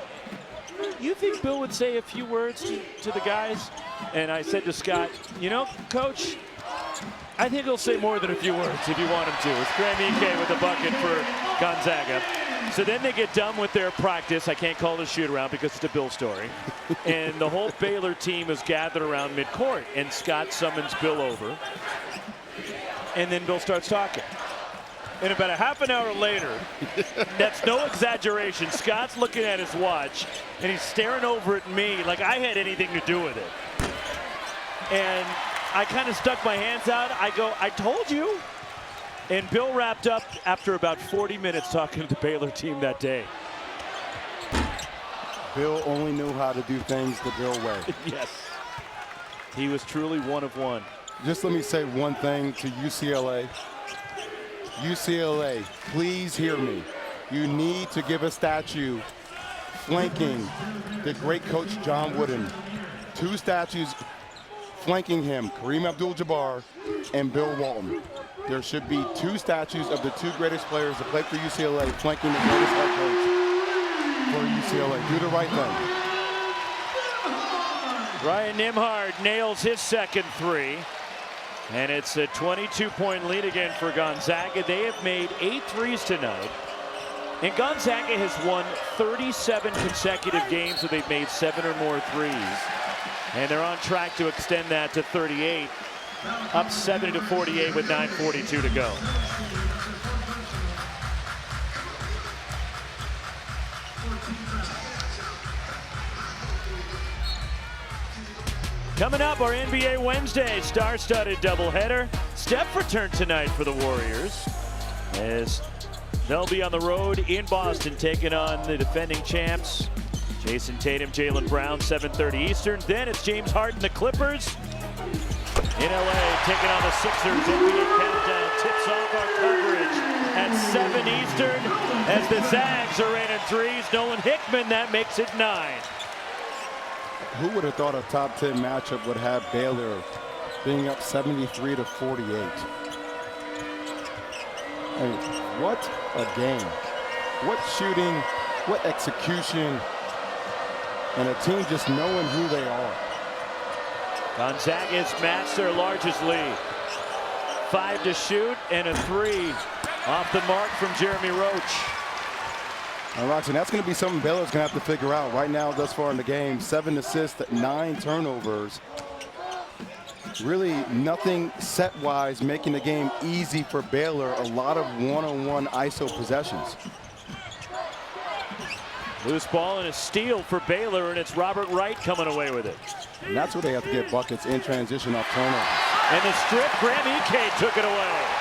you think Bill would say a few words to the guys? And I said to Scott, you know, Coach, I think he'll say more than a few words if you want him to. It's Graham Ike with the bucket for Gonzaga. So then they get done with their practice. I can't call it a shoot around because it's a Bill story. And the whole Baylor team is gathered around midcourt. And Scott summons Bill over. And then Bill starts talking. And about a half an hour later, that's no exaggeration, Scott's looking at his watch and he's staring over at me like I had anything to do with it. And I kind of stuck my hands out. I go, I told you. And Bill wrapped up after about 40 minutes talking to the Baylor team that day. Bill only knew how to do things the Bill way. Yes. He was truly one of one. Just let me say one thing to UCLA. UCLA, please hear me. You need to give a statue flanking the great coach John Wooden. 2 statues flanking him, Kareem Abdul-Jabbar and Bill Walton. There should be 2 statues of the 2 greatest players to play for UCLA flanking the greatest head coach for UCLA. Do the right thing. Ryan Nembhard nails his second 3. And it's a 22-point lead again for Gonzaga. They have made 8 threes tonight. And Gonzaga has won 37 consecutive games where they've made 7 or more threes. And they're on track to extend that to 38. Up 70-48 with 9:42 to go. Coming up, our NBA Wednesday star-studded doubleheader. Steph returned tonight for the Warriors as they'll be on the road in Boston taking on the defending champs. Jason Tatum, Jaylen Brown, 7:30 Eastern. Then it's James Harden, the Clippers in LA taking on the Sixers. NBA countdown tips off our coverage at 7 Eastern as the Zags are raining threes. Nolan Hickman, that makes it 9. Who would have thought a top 10 matchup would have Baylor being up 73-48? I mean, what a game. What shooting, what execution, and a team just knowing who they are. Gonzaga's matched their largest lead. 5 to shoot and a 3 off the mark from Jeremy Roach. And Roxanne, that's going to be something Baylor's going to have to figure out. Right now, thus far in the game, 7 assists, 9 turnovers. Really nothing set-wise making the game easy for Baylor. A lot of one-on-one ISO possessions. Loose ball and a steal for Baylor, and it's Robert Wright coming away with it. And that's where they have to get buckets in transition off turnovers. And the strip, Graham Ike took it away.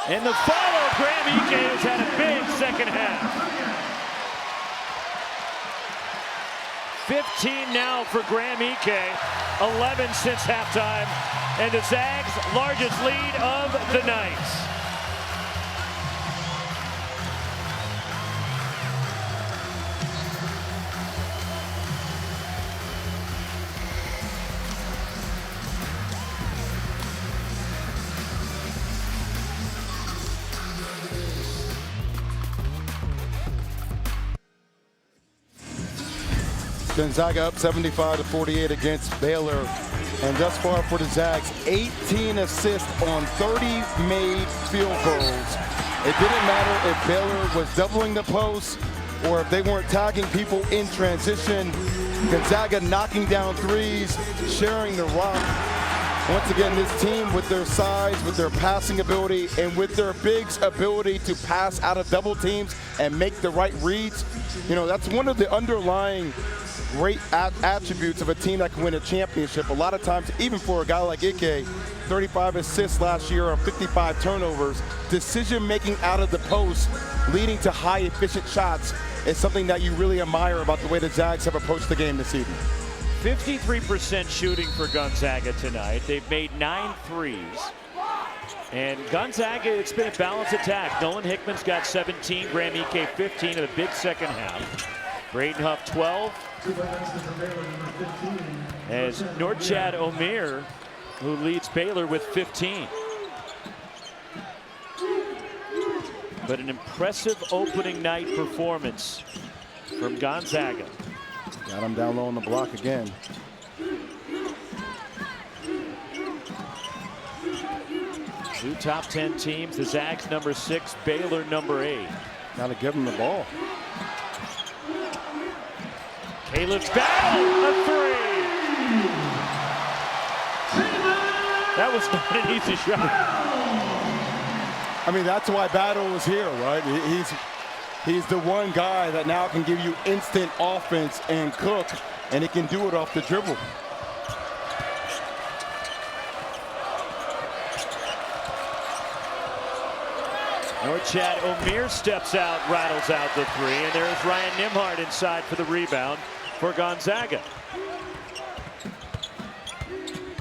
And the follow, Graham Ike has had a big second half. 15 now for Graham Ike, 11 since halftime, and the Zags' largest lead of the night. Gonzaga up 75-48 against Baylor. And thus far for the Zags, 18 assists on 30 made field goals. It didn't matter if Baylor was doubling the post or if they weren't tagging people in transition. Gonzaga knocking down threes, sharing the rock. Once again, this team with their size, with their passing ability, and with their bigs' ability to pass out of double teams and make the right reads, you know, that's one of the underlying great attributes of a team that can win a championship. A lot of times, even for a guy like Ike, 35 assists last year on 55 turnovers, decision-making out of the post, leading to high efficient shots is something that you really admire about the way the Zags have approached the game this evening. 53% shooting for Gonzaga tonight. They've made 9 threes. And Gonzaga, it's been a balanced attack. Nolan Hickman's got 17, Graham Ike 15 in a big second half. Braden Huff 12. As Norchad Omier, who leads Baylor with 15. but an impressive opening night performance from Gonzaga. Got him down low on the block again. Two top 10 teams, the Zags number 6, Baylor number 8. Got to give him the ball. Caleb's battle, a 3. That was not an easy shot. I mean, that's why Battle is here, right? He's the one guy that now can give you instant offense and cook, and he can do it off the dribble. Norchad Omier steps out, rattles out the 3, and there's Ryan Nembhard inside for the rebound for Gonzaga.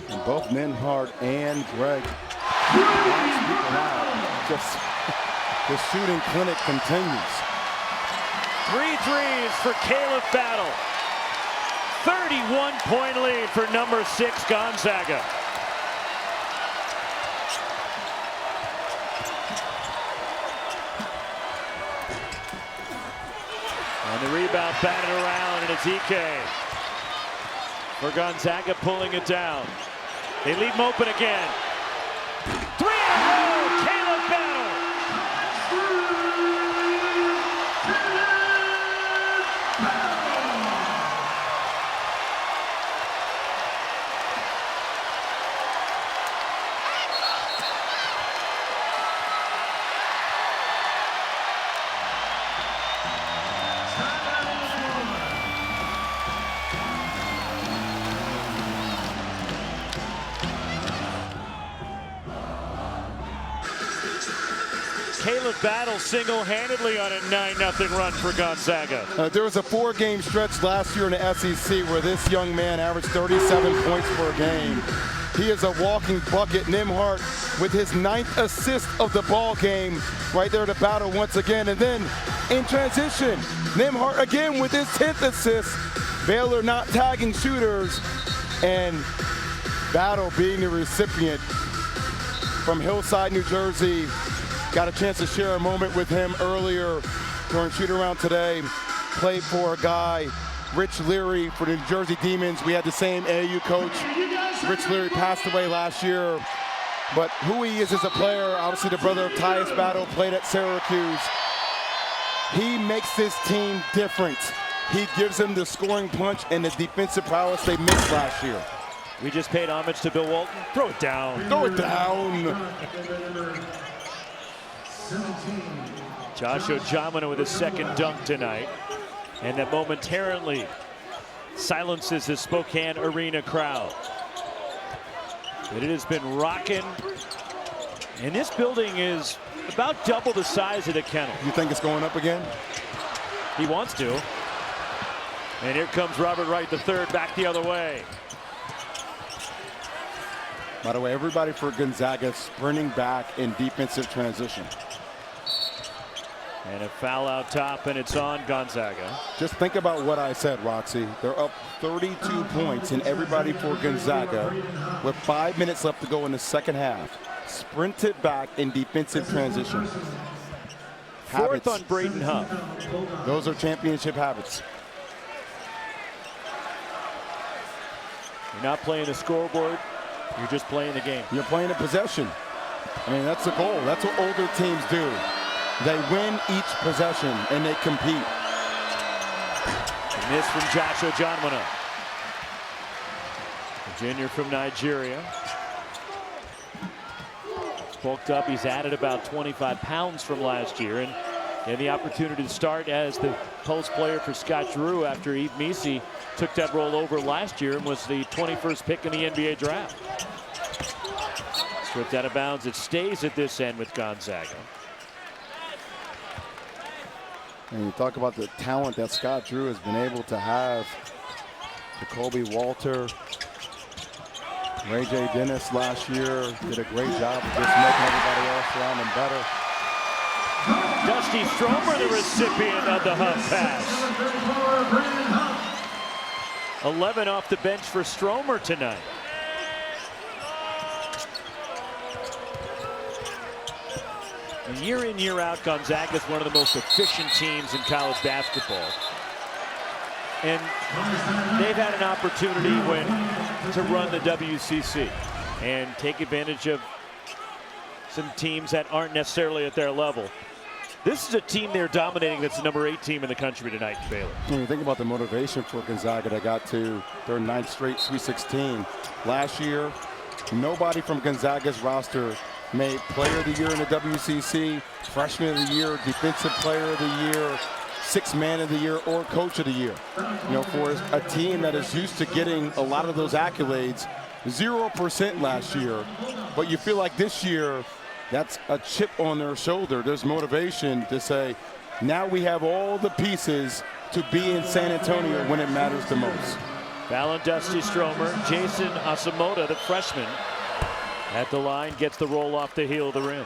And both Nembhard and Greg just the shooting clinic continues. 3 threes for Caleb Battle. 31-point lead for number 6 Gonzaga. And the rebound batted around, and it's Ike for Gonzaga pulling it down. They leave him open again. 3 in a row, Caleb Battle. Caleb Battle single-handedly on a 9-0 run for Gonzaga. There was a 4-game stretch last year in the SEC where this young man averaged 37 points per game. He is a walking bucket. Nembhard with his 9th assist of the ball game right there to Battle once again. And then in transition, Nembhard again with his 10th assist. Baylor not tagging shooters, and Battle being the recipient from Hillside, New Jersey. Got a chance to share a moment with him earlier during shoot-around today. Played for a guy, Rich Leary, for the New Jersey Demons. We had the same AAU coach. Rich Leary passed away last year. But who he is as a player, obviously the brother of Tyus Battle, played at Syracuse. He makes this team different. He gives them the scoring punch and the defensive prowess they missed last year. We just paid homage to Bill Walton. Throw it down. Throw it down. Josh Ojamina with his second dunk tonight, and that momentarily silences the Spokane Arena crowd. But it has been rocking, and this building is about double the size of the Kennel. You think it's going up again? He wants to. And here comes Robert Wright III back the other way. By the way, everybody for Gonzaga sprinting back in defensive transition. And a foul out top, and it's on Gonzaga. Just think about what I said, Roxy. They're up 32 points, and everybody for Gonzaga, with 5 minutes left to go in the second half, sprinted back in defensive transition. Fourth on Braden Huff. Those are championship habits. You're not playing the scoreboard. You're just playing the game. You're playing a possession. I mean, that's the goal. That's what older teams do. They win each possession, and they compete. A miss from Josh Ojamina. A junior from Nigeria. He's bulked up. He's added about 25 pounds from last year, and had the opportunity to start as the post player for Scott Drew after Yves Misi took that role over last year and was the 21st pick in the NBA draft. Stripped out of bounds. It stays at this end with Gonzaga. And you talk about the talent that Scott Drew has been able to have. Jacoby Walter, Ray J. Dennis last year did a great job of just making everybody else around him better. Dusty Stromer, the recipient of the Huff pass. 11 off the bench for Stromer tonight. Year in, year out, Gonzaga is one of the most efficient teams in college basketball. And they've had an opportunity to run the WCC and take advantage of some teams that aren't necessarily at their level. This is a team they're dominating that's the number 8 team in the country tonight, Baylor. When you think about the motivation for Gonzaga, that got to their 9th straight Sweet 16. Last year, nobody from Gonzaga's roster made Player of the Year in the WCC, Freshman of the Year, Defensive Player of the Year, Sixth Man of the Year, or Coach of the Year. You know, for a team that is used to getting a lot of those accolades, 0% last year. But you feel like this year, that's a chip on their shoulder. There's motivation to say, now we have all the pieces to be in San Antonio when it matters the most. Foul on Dusty Stromer. Jason Asamoah, the freshman, at the line, gets the roll off the heel of the rim.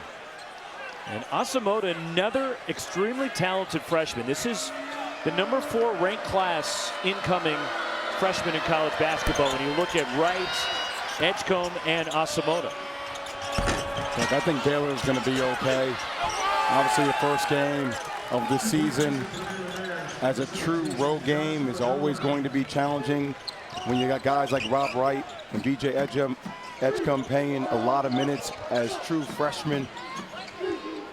And Asamoah, another extremely talented freshman. This is the number 4 ranked class incoming freshman in college basketball when you look at Wright, Edgecombe, and Asamoah. Look, I think Baylor is going to be okay. Obviously, the first game of the season as a true road game is always going to be challenging when you got guys like Rob Wright and VJ Edgecombe playing a lot of minutes as true freshmen.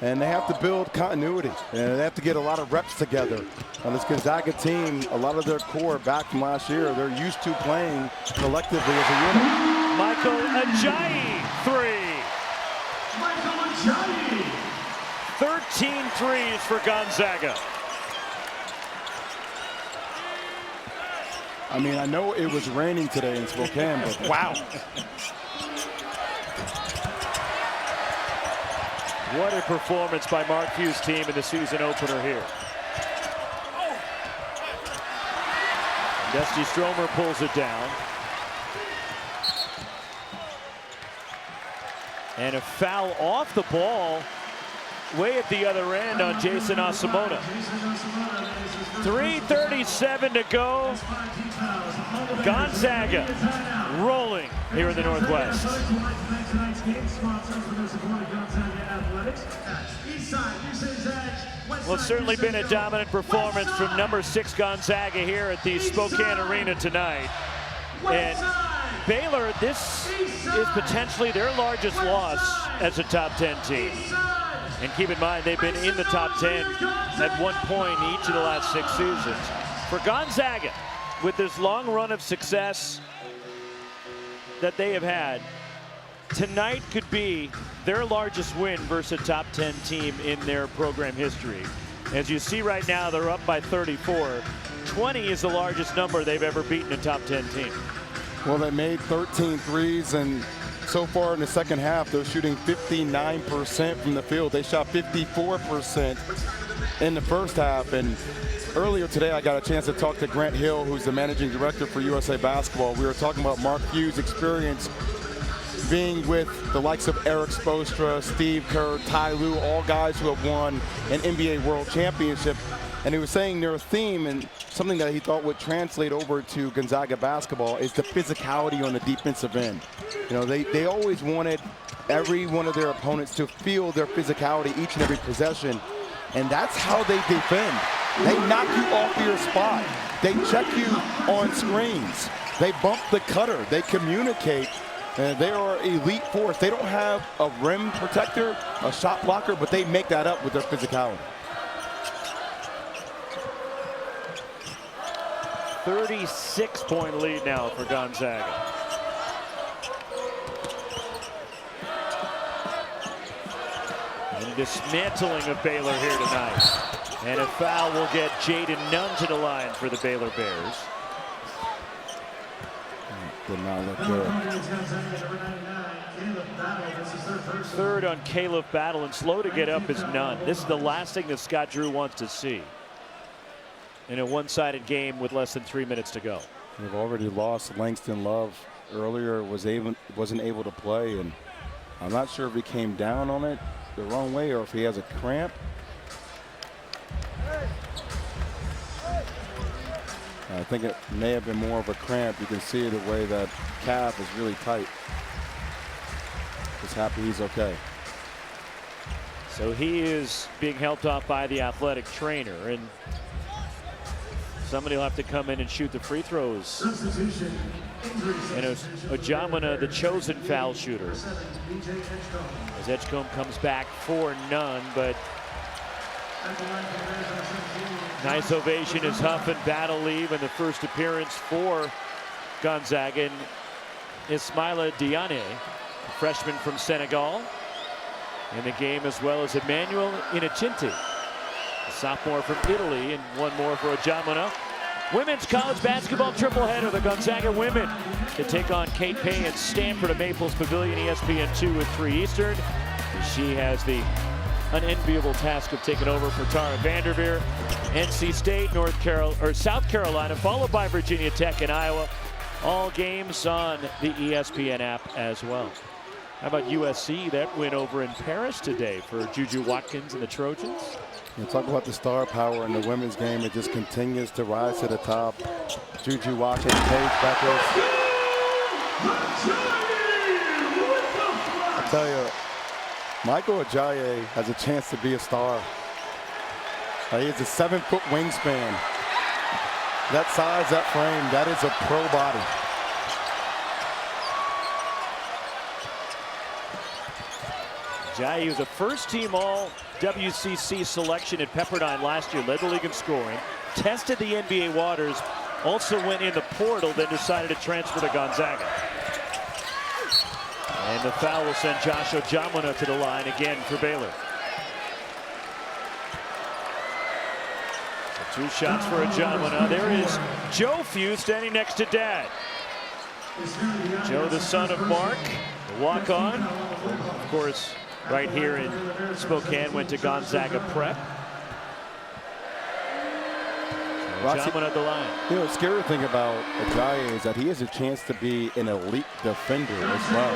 And they have to build continuity, and they have to get a lot of reps together. On this Gonzaga team, a lot of their core back from last year, they're used to playing collectively as a unit. Michael Ajayi, 3. 13 threes for Gonzaga. I mean, I know it was raining today in Spokane, but wow. What a performance by Mark Few's team in the season opener here. Dusty Stromer pulls it down. And a foul off the ball way at the other end on Jason Asamoah. 3:37 to go. Gonzaga rolling here in the Northwest. Well, it's certainly been a dominant performance from number 6 Gonzaga here at the Spokane Arena tonight. And Baylor, this is potentially their largest loss as a top 10 team. And keep in mind, they've been in the top 10 at one point in each of the last 6 seasons. For Gonzaga, with this long run of success that they have had, tonight could be their largest win versus a top 10 team in their program history. As you see right now, they're up by 34. 20 is the largest number they've ever beaten a top 10 team. Well, they made 13 threes, and so far in the second half, they're shooting 59% from the field. They shot 54% in the first half. And earlier today, I got a chance to talk to Grant Hill, who's the managing director for USA Basketball. We were talking about Mark Few's experience being with the likes of Eric Spoelstra, Steve Kerr, Ty Lue, all guys who have won an NBA World Championship. And he was saying their theme, and something that he thought would translate over to Gonzaga basketball, is the physicality on the defensive end. You know, they always wanted every one of their opponents to feel their physicality each and every possession. And that's how they defend. They knock you off your spot. They check you on screens. They bump the cutter. They communicate. And they are elite force. They don't have a rim protector, a shot blocker, but they make that up with their physicality. 36-point lead now for Gonzaga. And dismantling of Baylor here tonight. And a foul will get Jaden Nunn to the line for the Baylor Bears. Did not look good. Third on Caleb Battle, and slow to get up is Nunn. This is the last thing that Scott Drew wants to see in a one-sided game with less than 3 minutes to go. They've already lost Langston Love earlier, wasn't able to play, and I'm not sure if he came down on it the wrong way or if he has a cramp. I think it may have been more of a cramp. You can see the way that calf is really tight. Just happy he's okay. So he is being helped off by the athletic trainer, and somebody will have to come in and shoot the free throws. And Ojamuna, the chosen foul shooter. As Edgecombe comes back for none, but nice ovation as Huff and Battle leave in the first appearance for Gonzaga. And Ismaila Diané, a freshman from Senegal, in the game, as well as Emmanuel Inocente, a sophomore from Italy, and one more for Ojamuna. Women's college basketball tripleheader. The Gonzaga women to take on Kate Pay and Stanford at Maples Pavilion, ESPN 2 at 3 Eastern. She has the unenviable task of taking over for Tara Vanderveer. NC State, South Carolina, followed by Virginia Tech and Iowa. All games on the ESPN app as well. How about USC? That win over in Paris today for Juju Watkins and the Trojans. You talk about the star power in the women's game. It just continues to rise to the top. Juju Watkins, Paige Beckers. I tell you, Michael Ajayi has a chance to be a star. He has a 7-foot wingspan. That size, that frame, that is a pro body. Ajayi was a first-team All-WCC selection at Pepperdine last year, led the league in scoring, tested the NBA waters, also went in the portal, then decided to transfer to Gonzaga. And the foul will send Josh Ojamuna to the line again for Baylor. So 2 shots for Ojamuna. There is Joe Few standing next to Dad. Joe, the son of Mark, the walk-on. Of course, right here in Spokane, went to Gonzaga Prep. Ojamuna at the line. You know, the scary thing about Ajayi is that he has a chance to be an elite defender as well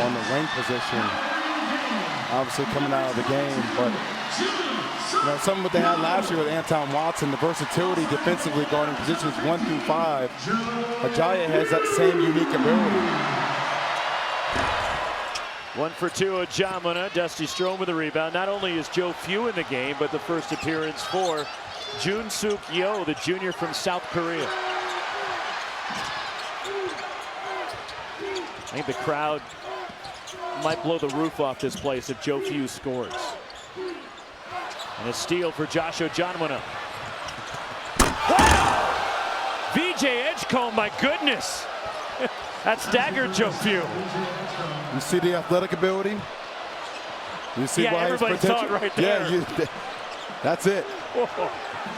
on the wing position. Obviously coming out of the game, but you know, something what they had last year with Anton Watson, the versatility defensively guarding positions 1 through 5. Ajayi has that same unique ability. 1 for 2, Ojamuna. Dusty Strome with the rebound. Not only is Joe Few in the game, but the first appearance for Jun-Suk Yo, the junior from South Korea. I think the crowd might blow the roof off this place if Joe Few scores. And a steal for Josh Ojamuna. Wow! VJ Edgecombe, my goodness. That staggered Joe Few. You see the athletic ability? You see why everybody his saw it right there. Yeah, that's it. Whoa.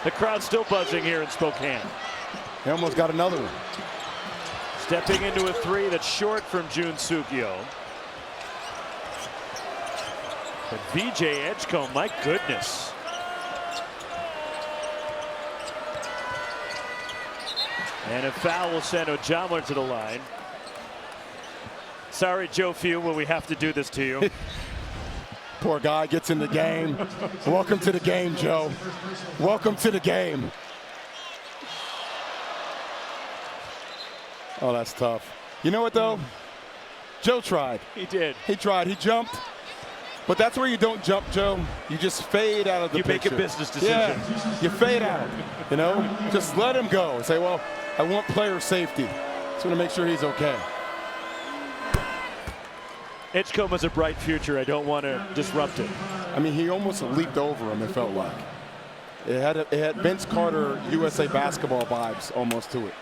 The crowd's still buzzing here in Spokane. He almost got another one. Stepping into a 3 that's short from Jun-Suk Yo. But VJ Edgecombe, my goodness. And a foul will send Ojamuna to the line. Sorry, Joe Few, will we have to do this to you? Poor guy gets in the game. Welcome to the game, Joe. Welcome to the game. Oh, that's tough. You know what, though? Joe tried. He did. He tried. He jumped. But that's where you don't jump, Joe. You just fade out of the picture. You make a business decision. Yeah, you fade out. You know, just let him go. Say, well, I want player safety. Just want to make sure he's okay. Edgecombe has a bright future. I don't want to disrupt it. I mean, he almost leaped over him, it felt like. It had Vince Carter USA basketball vibes almost to it.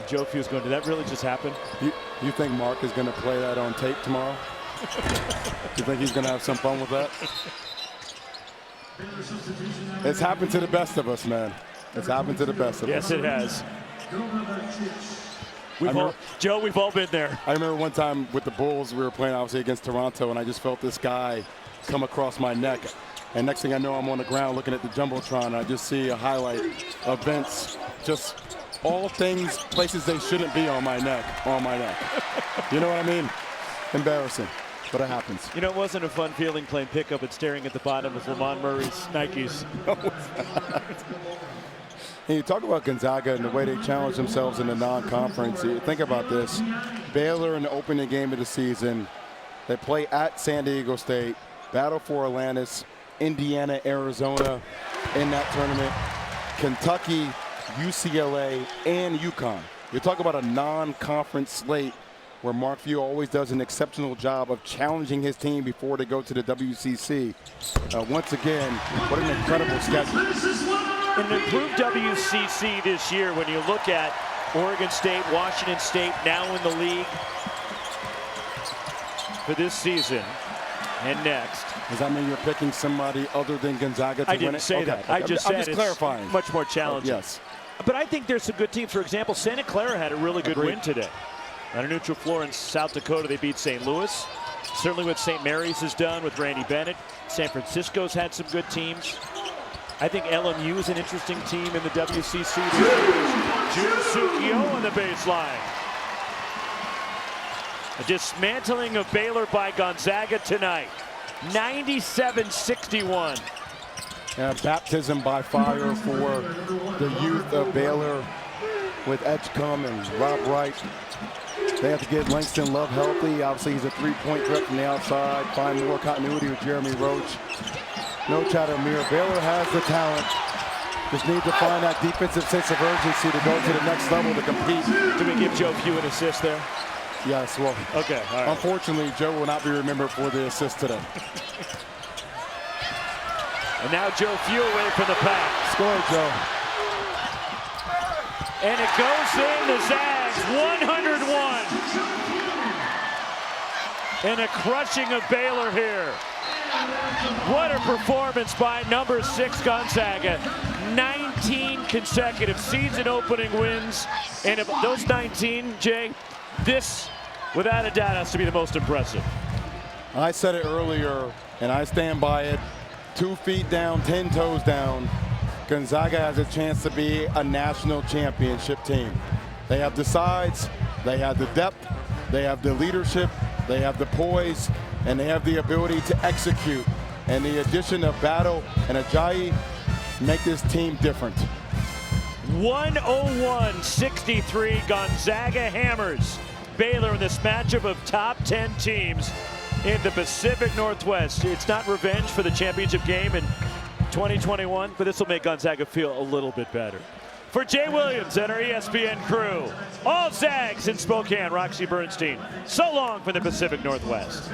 Joe Few's going, did that really just happen? You think Mark is going to play that on tape tomorrow? You think he's going to have some fun with that? It's happened to the best of us, man. It's happened to the best of us. Yes, it has. Joe, we've all been there. I remember one time with the Bulls, we were playing obviously against Toronto, and I just felt this guy come across my neck. And next thing I know, I'm on the ground looking at the Jumbotron, and I just see a highlight of Vince, just all things, places they shouldn't be on my neck. You know what I mean? Embarrassing, but it happens. You know, it wasn't a fun feeling playing pickup and staring at the bottom of Lamont Murray's Nikes. And you talk about Gonzaga and the way they challenge themselves in the non-conference. You think about this. Baylor in the opening game of the season. They play at San Diego State, battle for Atlantis, Indiana, Arizona in that tournament, Kentucky, UCLA, and UConn. You're talking about a non-conference slate where Mark Few always does an exceptional job of challenging his team before they go to the WCC. Once again, what an incredible schedule. An improved WCC this year when you look at Oregon State, Washington State now in the league for this season and next. Does that mean you're picking somebody other than Gonzaga to win it? I didn't say that. Okay. I just I'm said just it's clarifying. Much more challenging. Yes. But I think there's some good teams. For example, Santa Clara had a really good Agreed. win today. On a neutral floor in South Dakota, they beat St. Louis. Certainly what St. Mary's has done with Randy Bennett. San Francisco's had some good teams. I think LMU is an interesting team in the WCC this year. Jun-Suk on the baseline. A dismantling of Baylor by Gonzaga tonight. 97-61. Baptism by fire for the youth of Baylor with Edgecombe and Rob Wright. They have to get Langston Love healthy. Obviously, he's a three-point threat from the outside. Find more continuity with Jeremy Roach. No Chadomir. Baylor has the talent. Just need to find that defensive sense of urgency to go to the next level to compete. Did we give Joe Few an assist there? Yes, well, okay, all right. Unfortunately, Joe will not be remembered for the assist today. And now Joe Few away from the pack. Score, Joe. And it goes in, the Zags, 101. And a crushing of Baylor here. What a performance by number 6 Gonzaga. 19 consecutive season opening wins. And of those 19, Jay, this, without a doubt, has to be the most impressive. I said it earlier, and I stand by it. 2 feet down, 10 toes down. Gonzaga has a chance to be a national championship team. They have the size, they have the depth, they have the leadership, they have the poise, and they have the ability to execute. And the addition of Battle and Ajayi make this team different. 101-63, Gonzaga hammers Baylor in this matchup of top 10 teams in the Pacific Northwest. It's not revenge for the championship game in 2021, but this will make Gonzaga feel a little bit better. For Jay Williams and our ESPN crew, all Zags in Spokane, Roxy Bernstein, so long from the Pacific Northwest.